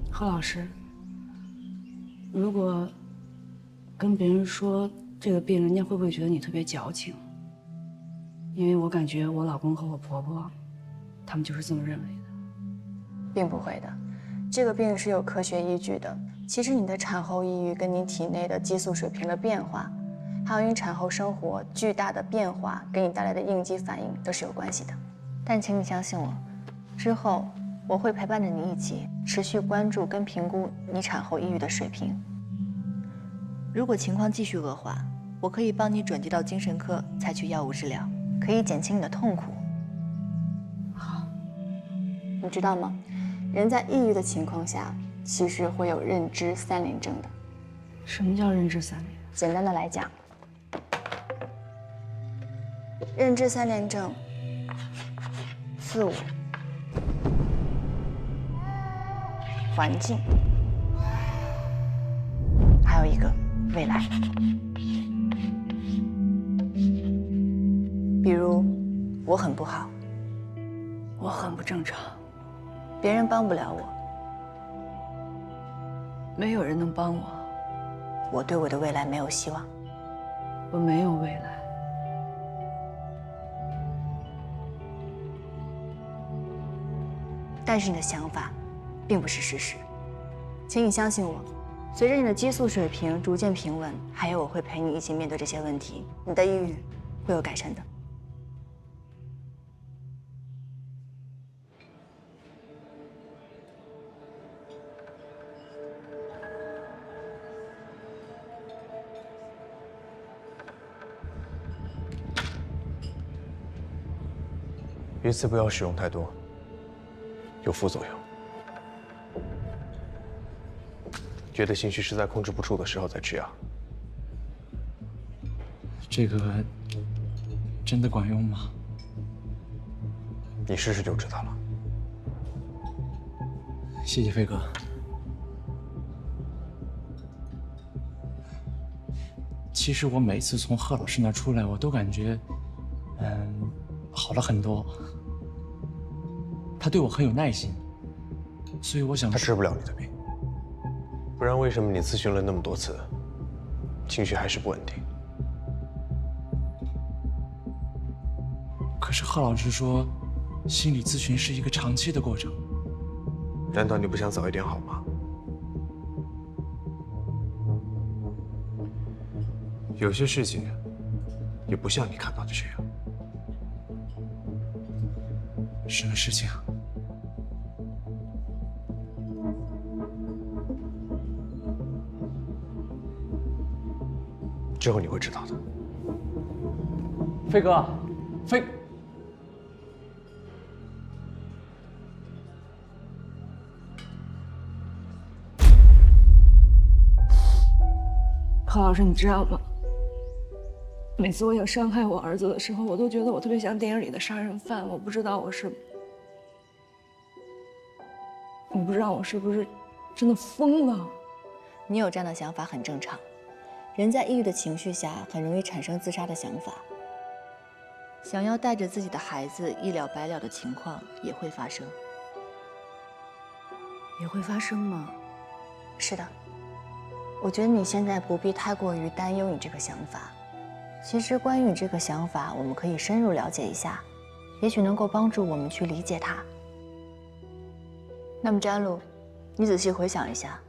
何老师，如果跟别人说这个病，人家会不会觉得你特别矫情？因为我感觉我老公和我婆婆，他们就是这么认为的。并不会的，这个病是有科学依据的。其实你的产后抑郁跟你体内的激素水平的变化，还有你产后生活巨大的变化给你带来的应激反应都是有关系的。但请你相信我，之后我会陪伴着你一起持续关注跟评估你产后抑郁的水平。如果情况继续恶化，我可以帮你转接到精神科采取药物治疗，可以减轻你的痛苦。好，你知道吗？人在抑郁的情况下，其实会有认知三联症的。什么叫认知三联？简单的来讲，认知三联症，自我、环境，还有一个未来。比如，我很不好，我很不正常，别人帮不了我，没有人能帮我，我对我的未来没有希望，我没有未来。但是你的想法并不是事实，请你相信我，随着你的激素水平逐渐平稳，还有我会陪你一起面对这些问题，你的抑郁会有改善的。一次不要使用太多，有副作用。觉得情绪实在控制不住的时候再吃药。这个真的管用吗？你试试就知道了。谢谢飞哥。其实我每次从贺老师那出来，我都感觉，好了很多。他对我很有耐心，所以我想。他治不了你的病，不然为什么你咨询了那么多次，情绪还是不稳定？可是贺老师说，心理咨询是一个长期的过程。难道你不想早一点好吗？有些事情也不像你看到的这样。什么事情？之后你会知道的。飞哥，飞。何老师，你知道吗？每次我想伤害我儿子的时候，我都觉得我特别像电影里的杀人犯。我不知道我是不是真的疯了。你有这样的想法很正常，人在抑郁的情绪下很容易产生自杀的想法，想要带着自己的孩子一了百了的情况也会发生。也会发生吗？是的，我觉得你现在不必太过于担忧你这个想法。其实关于你这个想法，我们可以深入了解一下，也许能够帮助我们去理解它。那么詹璐，你仔细回想一下，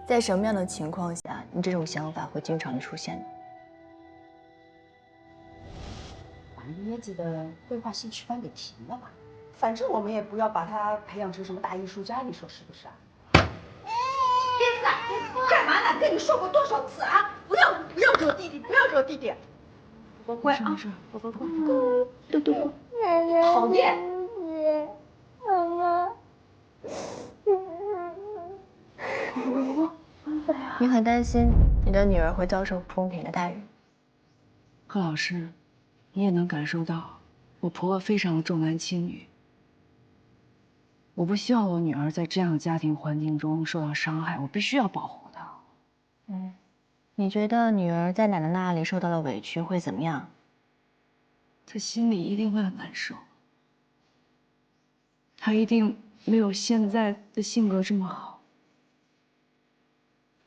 在什么样的情况下，你这种想法会经常的出现呢？把椰子的绘画兴趣班给停了吧，反正我们也不要把他培养成什么大艺术家，你说是不是啊？椰子，干嘛呢？跟你说过多少次啊？不要惹弟弟，不要惹弟弟。宝宝乖啊，宝宝乖，豆豆乖。讨厌。妈妈。你很担心你的女儿会遭受不公平的待遇。贺老师，你也能感受到，我婆婆非常的重男轻女。我不希望我女儿在这样的家庭环境中受到伤害，我必须要保护她。你觉得女儿在奶奶那里受到的委屈会怎么样？她心里一定会很难受，她一定没有现在的性格这么好，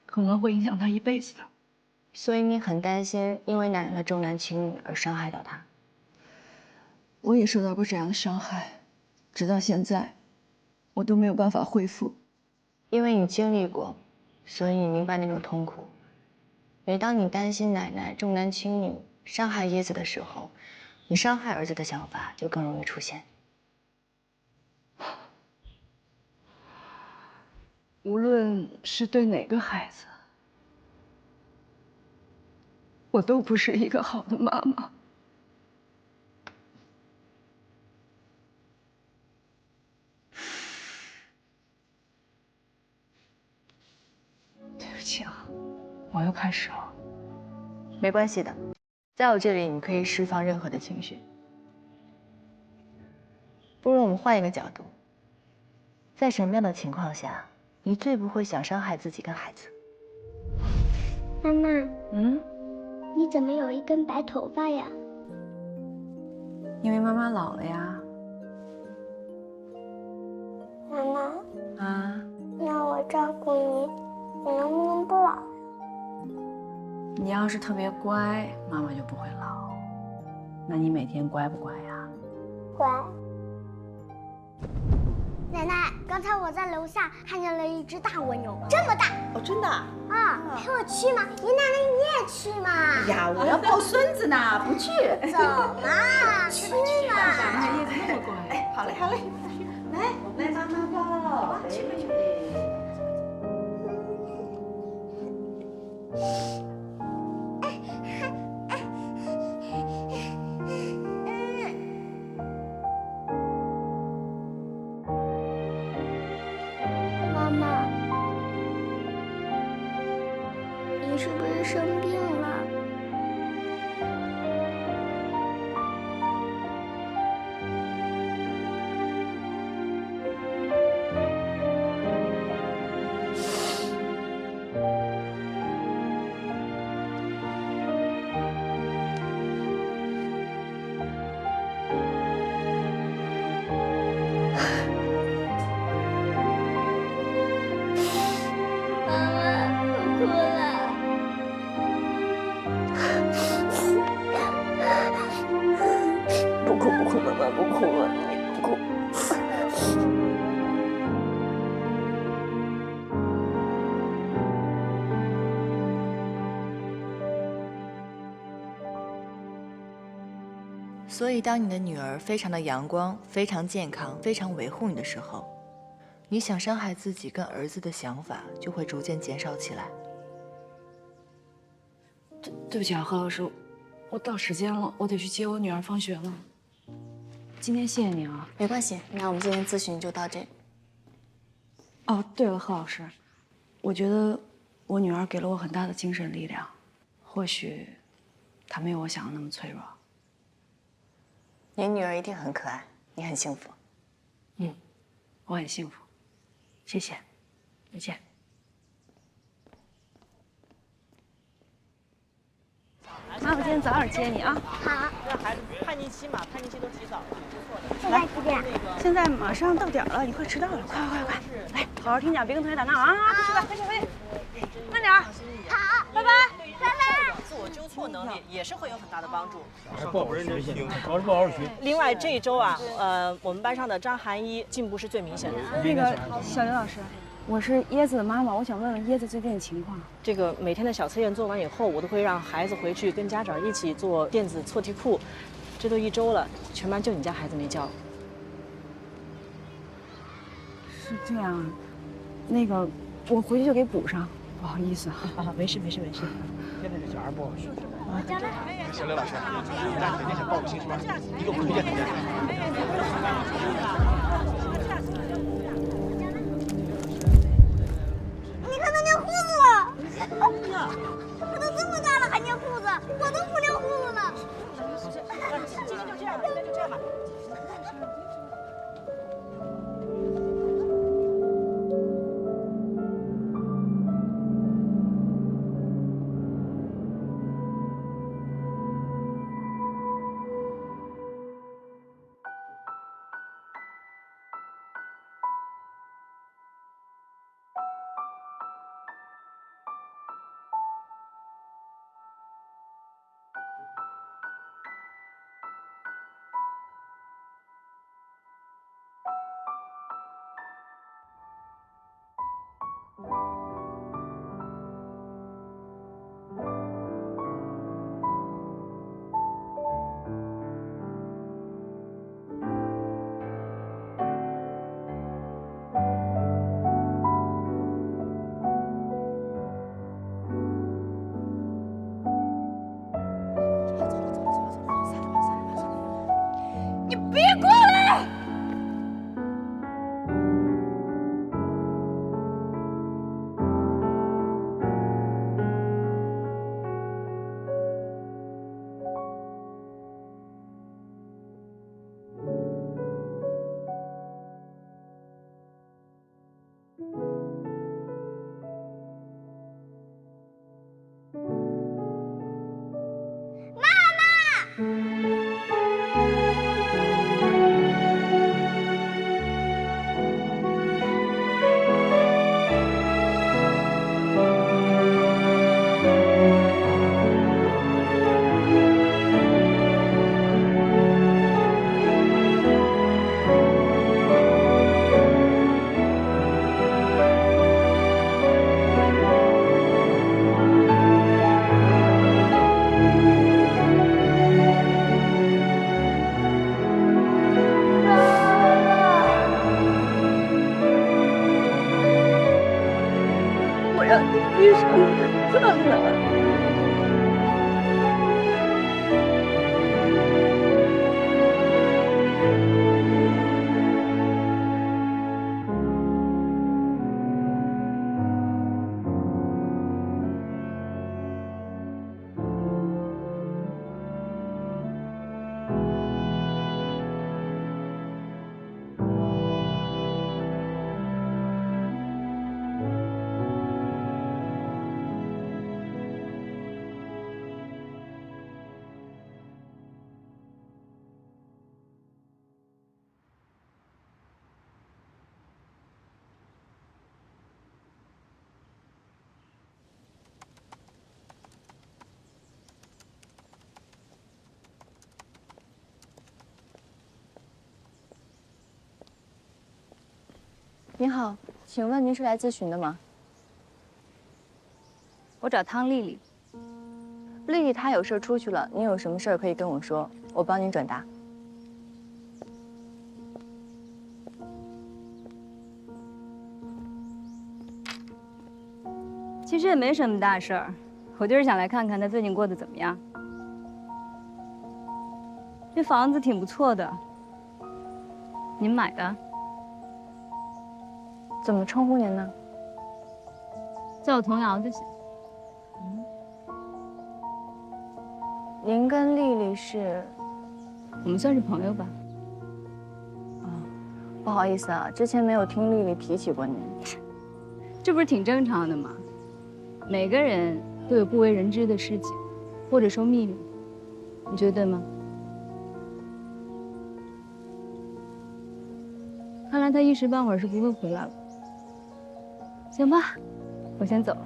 可能会影响她一辈子的。所以你很担心因为奶奶的重男轻女而伤害到她。我也受到过这样的伤害，直到现在，我都没有办法恢复。因为你经历过，所以你明白那种痛苦。每当你担心奶奶重男轻女伤害椰子的时候，你伤害儿子的想法就更容易出现。无论是对哪个孩子，我都不是一个好的妈妈。对不起啊，我又开始了。没关系的，在我这里你可以释放任何的情绪。不如我们换一个角度，在什么样的情况下，你最不会想伤害自己跟孩子？妈妈，你怎么有一根白头发呀？因为妈妈老了呀。妈妈，啊，让我照顾你，你能不能不老？你要是特别乖，妈妈就不会老。那你每天乖不乖呀？乖。奶奶，刚才我在楼下看见了一只大蜗牛，这么大。哦，真的？啊，陪我去吗？姨奶奶你也去吗？哎呀，我要抱孙子呢，不去。走嘛，去嘛。叶子那么乖。哎，好嘞，好嘞。来，我们来妈妈抱。去吧去吧。妈妈，你是不是生病了？不哭不哭，妈妈不哭了，你不哭。所以，当你的女儿非常的阳光、非常健康、非常维护你的时候，你想伤害自己跟儿子的想法就会逐渐减少起来。对不起啊，何老师，我到时间了，我得去接我女儿放学了。今天谢谢你啊。没关系，那我们今天咨询就到这里。哦，对了，何老师，我觉得我女儿给了我很大的精神力量，或许她没有我想的那么脆弱。你女儿一定很可爱，你很幸福。我很幸福，谢谢，再见。妈，我今天早点接你啊。好。让孩子叛逆期嘛，叛逆期都及早了，不错的。现在几点？现在马上到点了，你快迟到了，快快快，来。好好听讲，别跟同学打闹啊！快去吧，快去，慢点。好，拜拜，拜拜。自我纠错能力也是会有很大的帮助。不认真听，主要是不好好学。另外这一周啊，我们班上的张涵一进步是最明显的。那个小刘老师，我是椰子的妈妈，我想问问椰子最近的情况。这个每天的小测验做完以后，我都会让孩子回去跟家长一起做电子错题库。这都1周了，全班就你家孩子没交。是这样啊，那个我回去就给补上，不好意思啊。没事。现在这小孩不好学。小刘老师，你家肯定想报个兴趣班，你给我推荐推荐。你看他尿裤子了！他都这么大了还尿裤子，我都不尿裤子呢。今天就这样吧。你别过来！医生怎么了？您好，请问您是来咨询的吗？我找汤丽丽。丽丽她有事出去了，您有什么事儿可以跟我说，我帮您转达。其实也没什么大事儿，我就是想来看看她最近过得怎么样。这房子挺不错的，您买的？怎么称呼您呢？叫我童瑶就行。您跟丽丽是？我们算是朋友吧。不好意思啊，之前没有听丽丽提起过您。这不是挺正常的吗？每个人都有不为人知的事情，或者说秘密，你觉得对吗？看来他一时半会儿是不会回来了。行吧，我先走。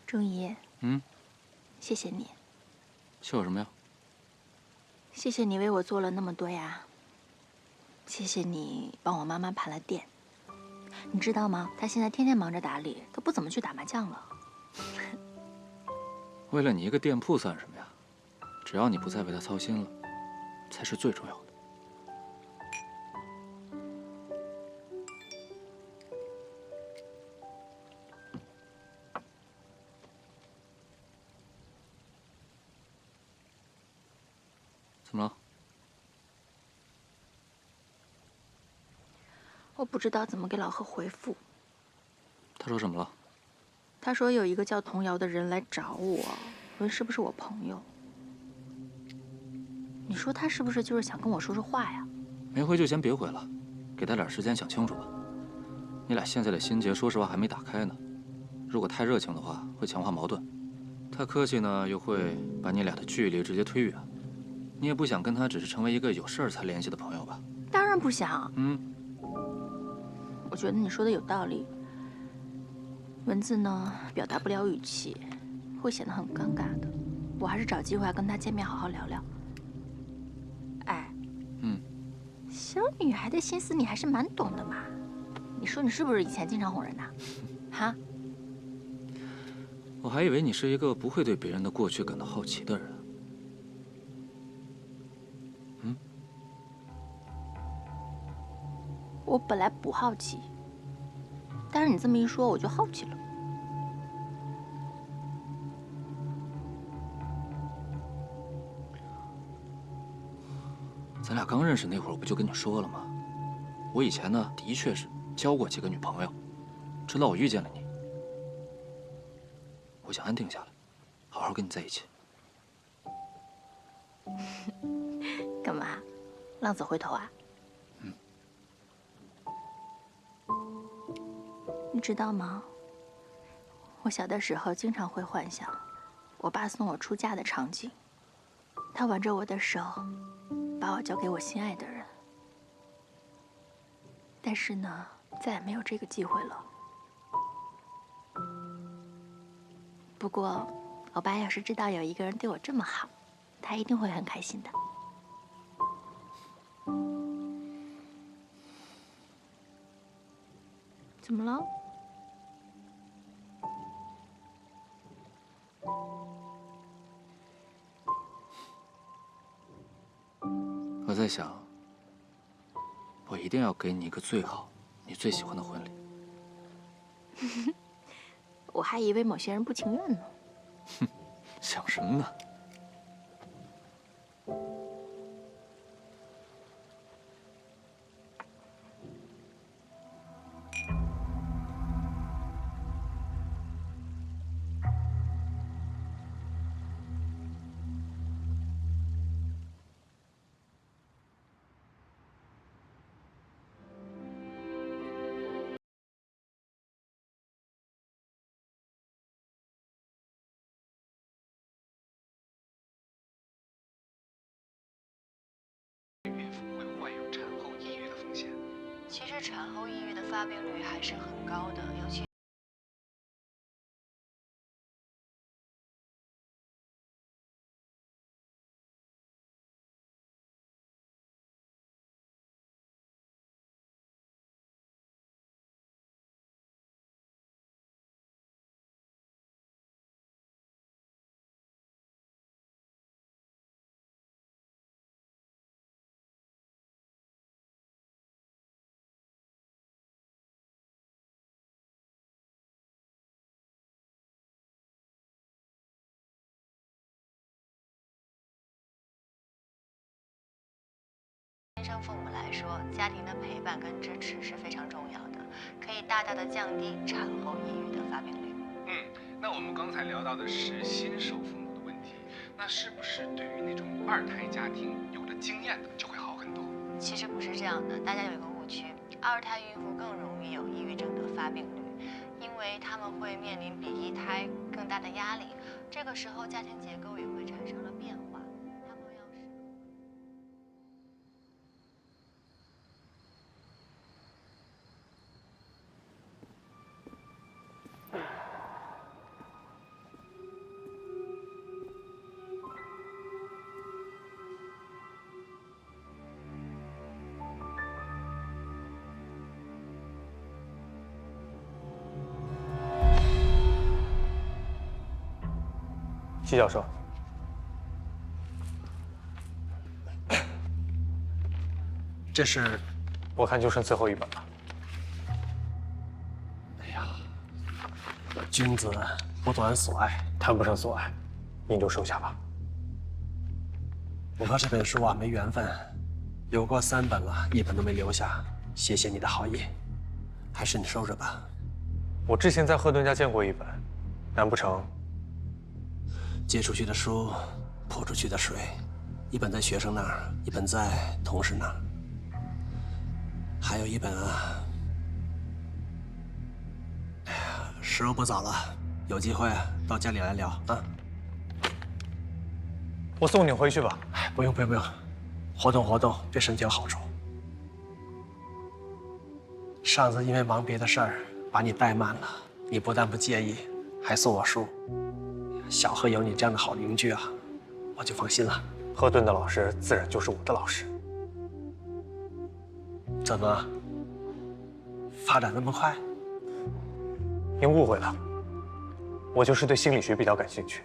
钟怡，嗯，谢谢你，谢我什么呀？谢谢你为我做了那么多呀。谢谢你帮我妈妈盘了店，你知道吗？她现在天天忙着打理，都不怎么去打麻将了。为了你一个店铺算什么呀？只要你不再为他操心了，才是最重要的。怎么了？我不知道怎么给老贺回复。他说什么了？他说有一个叫童瑶的人来找我，问是不是我朋友。你说他是不是就是想跟我说说话呀？没回就先别回了，给他点时间想清楚吧。你俩现在的心结，说实话还没打开呢。如果太热情的话，会强化矛盾；太客气呢，又会把你俩的距离直接推远。你也不想跟他只是成为一个有事儿才联系的朋友吧？当然不想。嗯，我觉得你说的有道理。文字呢，表达不了语气，会显得很尴尬的。我还是找机会跟他见面，好好聊聊。哎，小女孩的心思你还是蛮懂的嘛。你说你是不是以前经常哄人呐？哈？我还以为你是一个不会对别人的过去感到好奇的人。我本来不好奇，但是你这么一说，我就好奇了。咱俩刚认识那会儿，我不就跟你说了吗？我以前呢，的确是交过几个女朋友，直到我遇见了你，我想安定下来，好好跟你在一起。干嘛？浪子回头啊？你知道吗？我小的时候经常会幻想，我爸送我出嫁的场景，他挽着我的手，把我交给我心爱的人。但是呢，再也没有这个机会了。不过，我爸要是知道有一个人对我这么好，他一定会很开心的。怎么了？我在想，我一定要给你一个最好、你最喜欢的婚礼。我还以为某些人不情愿呢。哼，想什么呢？其实产后抑郁的发病率还是很高的，尤其。新生父母来说，家庭的陪伴跟支持是非常重要的，可以大大的降低产后抑郁的发病率。那我们刚才聊到的是新手父母的问题，那是不是对于那种二胎家庭有了经验的就会好很多？其实不是这样的，大家有一个误区，二胎孕妇更容易有抑郁症的发病率，因为她们会面临比一胎更大的压力，这个时候家庭结构也会产生了变化。季教授，这是，我看就剩最后一本了。哎呀，君子不短所爱，谈不上所爱，您就收下吧。我和这本书啊没缘分，有过3本了，一本都没留下。谢谢你的好意，还是你收着吧。我之前在赫顿家见过一本，难不成？借出去的书，泼出去的水，一本在学生那儿，一本在同事那儿，还有一本啊。哎呀，时候不早了，有机会到家里来聊啊。我送你回去吧。哎，不用，活动活动对身体有好处。上次因为忙别的事儿把你怠慢了，你不但不介意，还送我书。小贺有你这样的好邻居啊，我就放心了。赫顿的老师自然就是我的老师。怎么，发展那么快？您误会了，我就是对心理学比较感兴趣。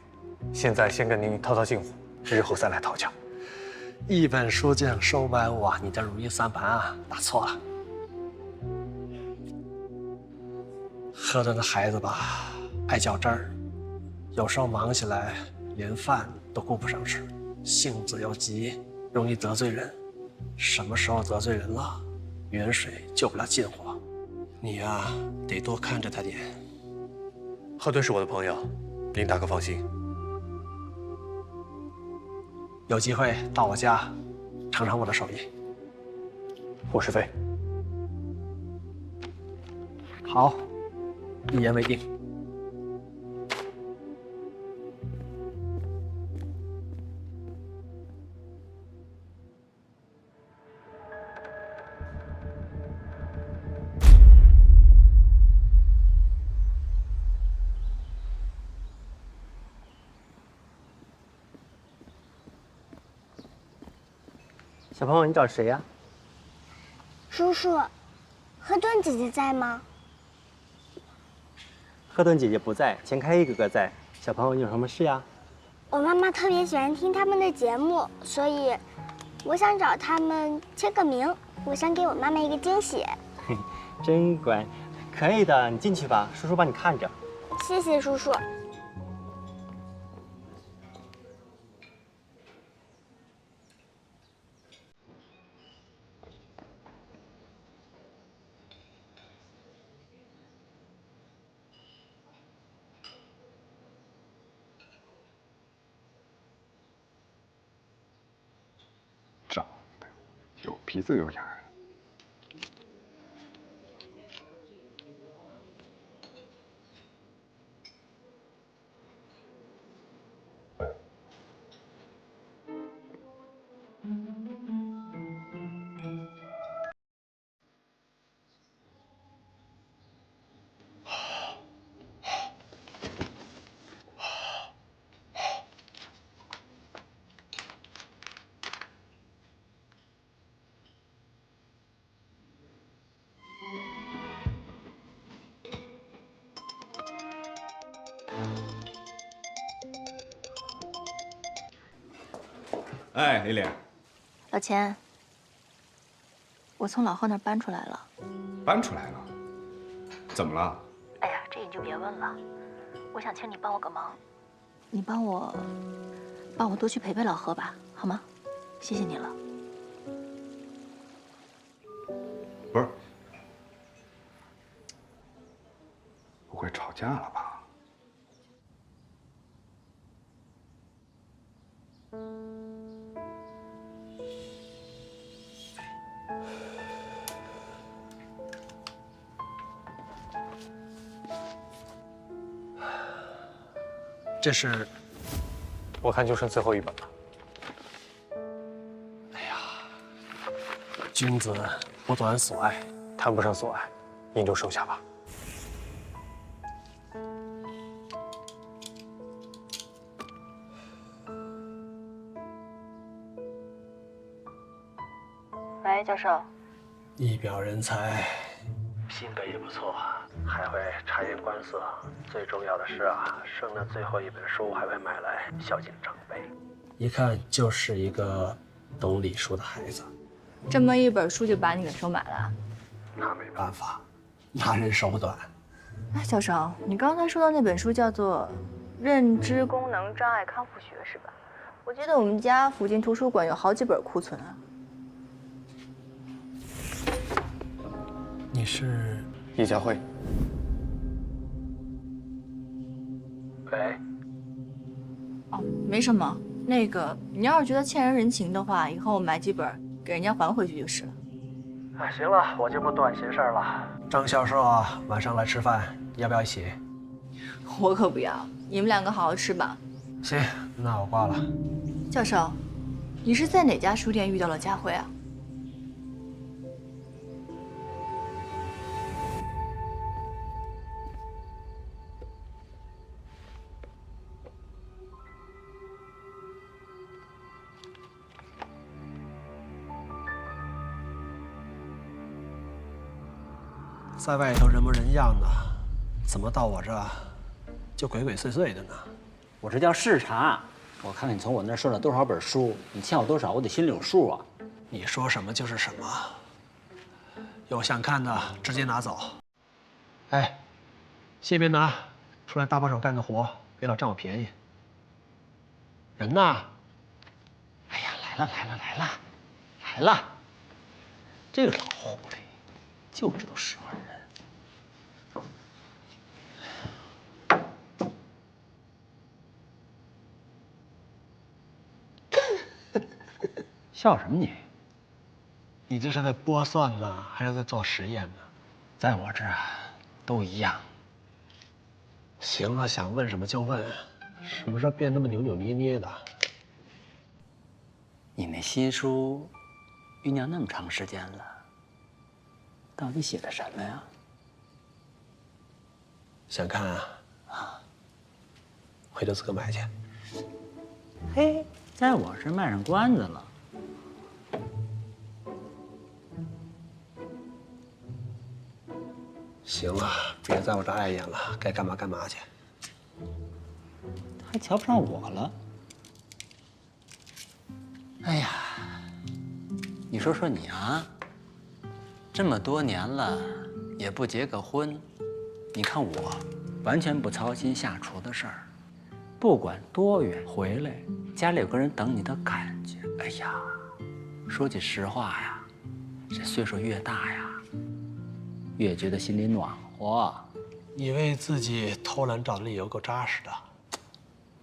现在先跟您套套近乎，日后再来讨教。一本书匠收买我，你这如意算盘啊，打错了。赫顿的孩子吧，爱较真儿。有时候忙起来，连饭都顾不上吃，性子又急，容易得罪人。什么时候得罪人了，远水救不了近火。你呀，得多看着他点。赫顿是我的朋友，您大可放心。有机会到我家，尝尝我的手艺。我是飞。好，一言为定。小朋友，你找谁呀？叔叔，赫顿姐姐在吗？赫顿姐姐不在，钱开一哥哥在。小朋友，你有什么事呀？我妈妈特别喜欢听他们的节目，所以我想找他们签个名。我想给我妈妈一个惊喜。真乖，可以的，你进去吧，叔叔帮你看着。谢谢叔叔。长得有鼻子有眼儿。哎，丽丽，老钱，我从老贺那儿搬出来了。搬出来了？怎么了？哎呀，这你就别问了。我想请你帮我个忙，你帮我多去陪陪老贺吧，好吗？谢谢你了。不是，不会吵架了吧？这是，我看就剩最后一本了。哎呀，君子不短所爱，谈不上所爱，您就收下吧。喂，教授。一表人才，性格也不错，还会察言观色。最重要的是啊，生的最后一本书还会买来孝敬长辈，一看就是一个懂礼数的孩子。这么一本书就把你给收买了？那没办法，拿人手短。哎，教授，你刚才说的那本书叫做《认知功能障碍康复学》是吧？我记得我们家附近图书馆有好几本库存啊。你是易家辉？喂。哦，没什么。那个，你要是觉得欠人人情的话，以后买几本给人家还回去就是了。哎，行了，我就不短闲事了。张教授啊，晚上来吃饭，要不要一起？我可不要，你们两个好好吃吧。行，那我挂了。教授，你是在哪家书店遇到了家辉啊？在外头人模人样的，怎么到我这就鬼鬼祟祟的呢？我这叫视察，我看看你从我那儿收了多少本书，你欠我多少，我得心里有数啊。你说什么就是什么，有想看的直接拿走。哎，先别拿，出来搭把手干个活，别老占我便宜。人呢？哎呀，来了！这个老狐狸就知道使唤人。笑什么你？你这是在剥蒜呢，还是在做实验呢？在我这儿都一样。行了，想问什么就问，什么时候变那么扭扭捏捏的？你那新书酝酿那么长时间了，到底写的什么呀？想看啊？啊，回头自个买去。嘿，在我这卖上关子了。行了，别在我这碍眼了，该干嘛干嘛去。还瞧不上我了？哎呀，你说说你啊，这么多年了也不结个婚，你看我完全不操心下厨的事儿，不管多远回来，家里有个人等你的感觉，哎呀，说句实话呀，这岁数越大呀，越觉得心里暖和。你为自己偷懒找的理由够扎实的。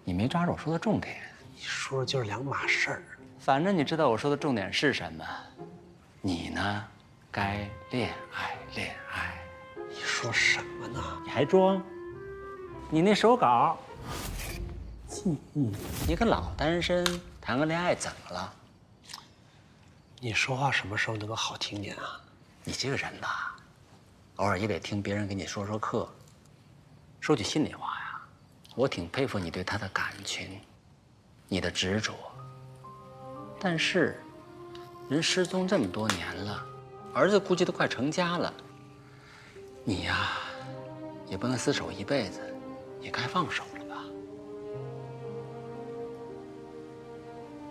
你没抓住我说的重点。你说的就是两码事儿。反正你知道我说的重点是什么。你呢，该恋爱恋爱。你说什么呢？你还装？你那手稿，你个老单身，谈个恋爱怎么了？你说话什么时候能够好听点啊？你这个人吧，偶尔也得听别人给你说说客。说句心里话呀，我挺佩服你对他的感情，你的执着。但是，人失踪这么多年了，儿子估计都快成家了，你呀，也不能厮守一辈子，也该放手了吧？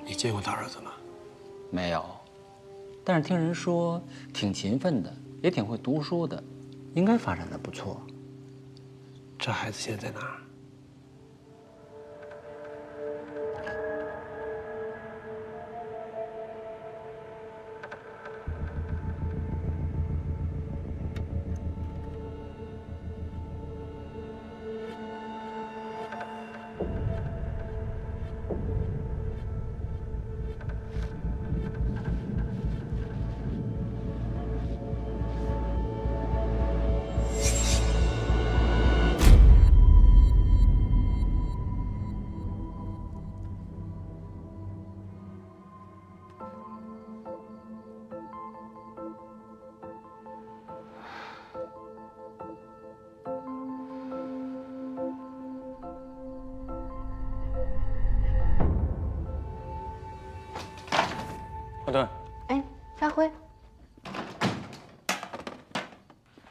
你见过他儿子吗？没有，但是听人说挺勤奋的，也挺会读书的，应该发展的不错。这孩子现在在哪儿？霍顿，哎，家辉，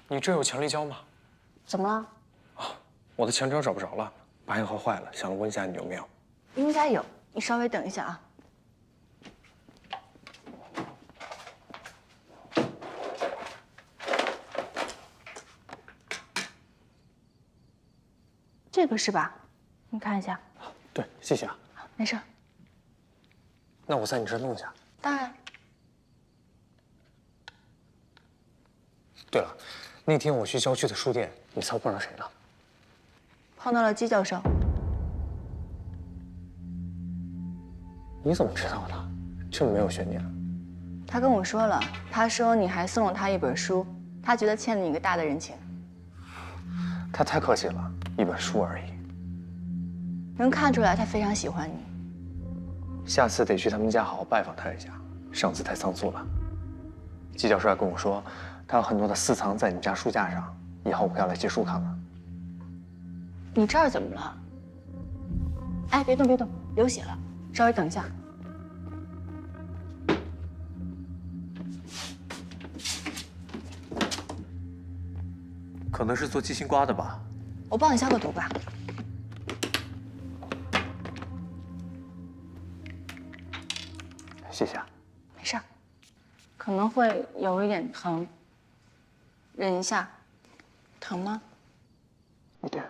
你这有强力胶吗？怎么了？我的强胶找不着了，拔牙盒坏了，想问一下你有没有？应该有，你稍微等一下啊。这个是吧？你看一下。对，谢谢啊。没事。那我在你这弄一下。当然。对了，那天我去郊区的书店，你猜我碰上谁了？碰到了姬教授。你怎么知道的？这么没有悬念。他跟我说了，他说你还送了他一本书，他觉得欠了你一个大的人情。他太客气了，一本书而已。能看出来他非常喜欢你。下次得去他们家好好拜访他一下，上次太仓促了。季教授还跟我说，他有很多的私藏在你们家书架上，以后我要来借书看了。你这儿怎么了？哎，别动别动，流血了，稍微等一下。可能是做鸡心瓜的吧。我帮你消个毒吧。谢谢啊。没事儿，可能会有一点疼，忍一下。疼吗？一点。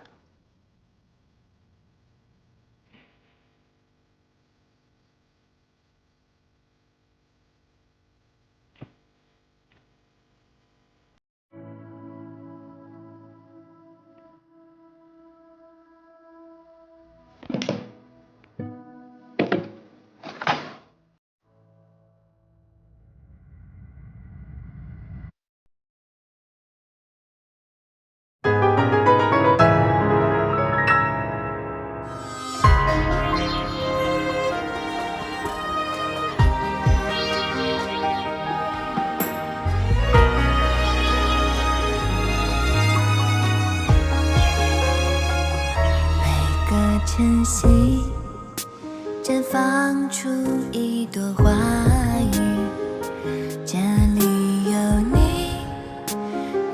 晨曦绽放出一朵花语，这里有你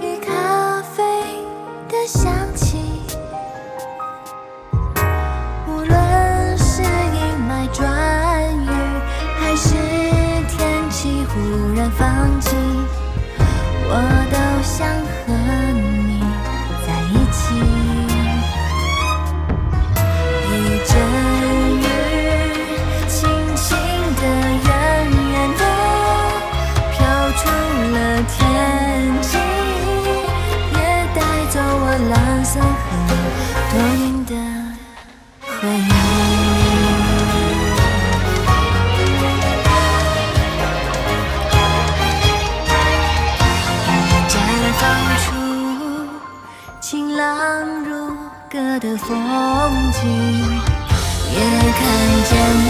与咖啡的香气。无论是阴霾转雨，还是天气忽然放晴，我都想和你在一起。阵雨轻轻地、远远地飘出了天际，也带走我蓝色和多年的回忆。云绽放出晴朗如歌的风景，也看见你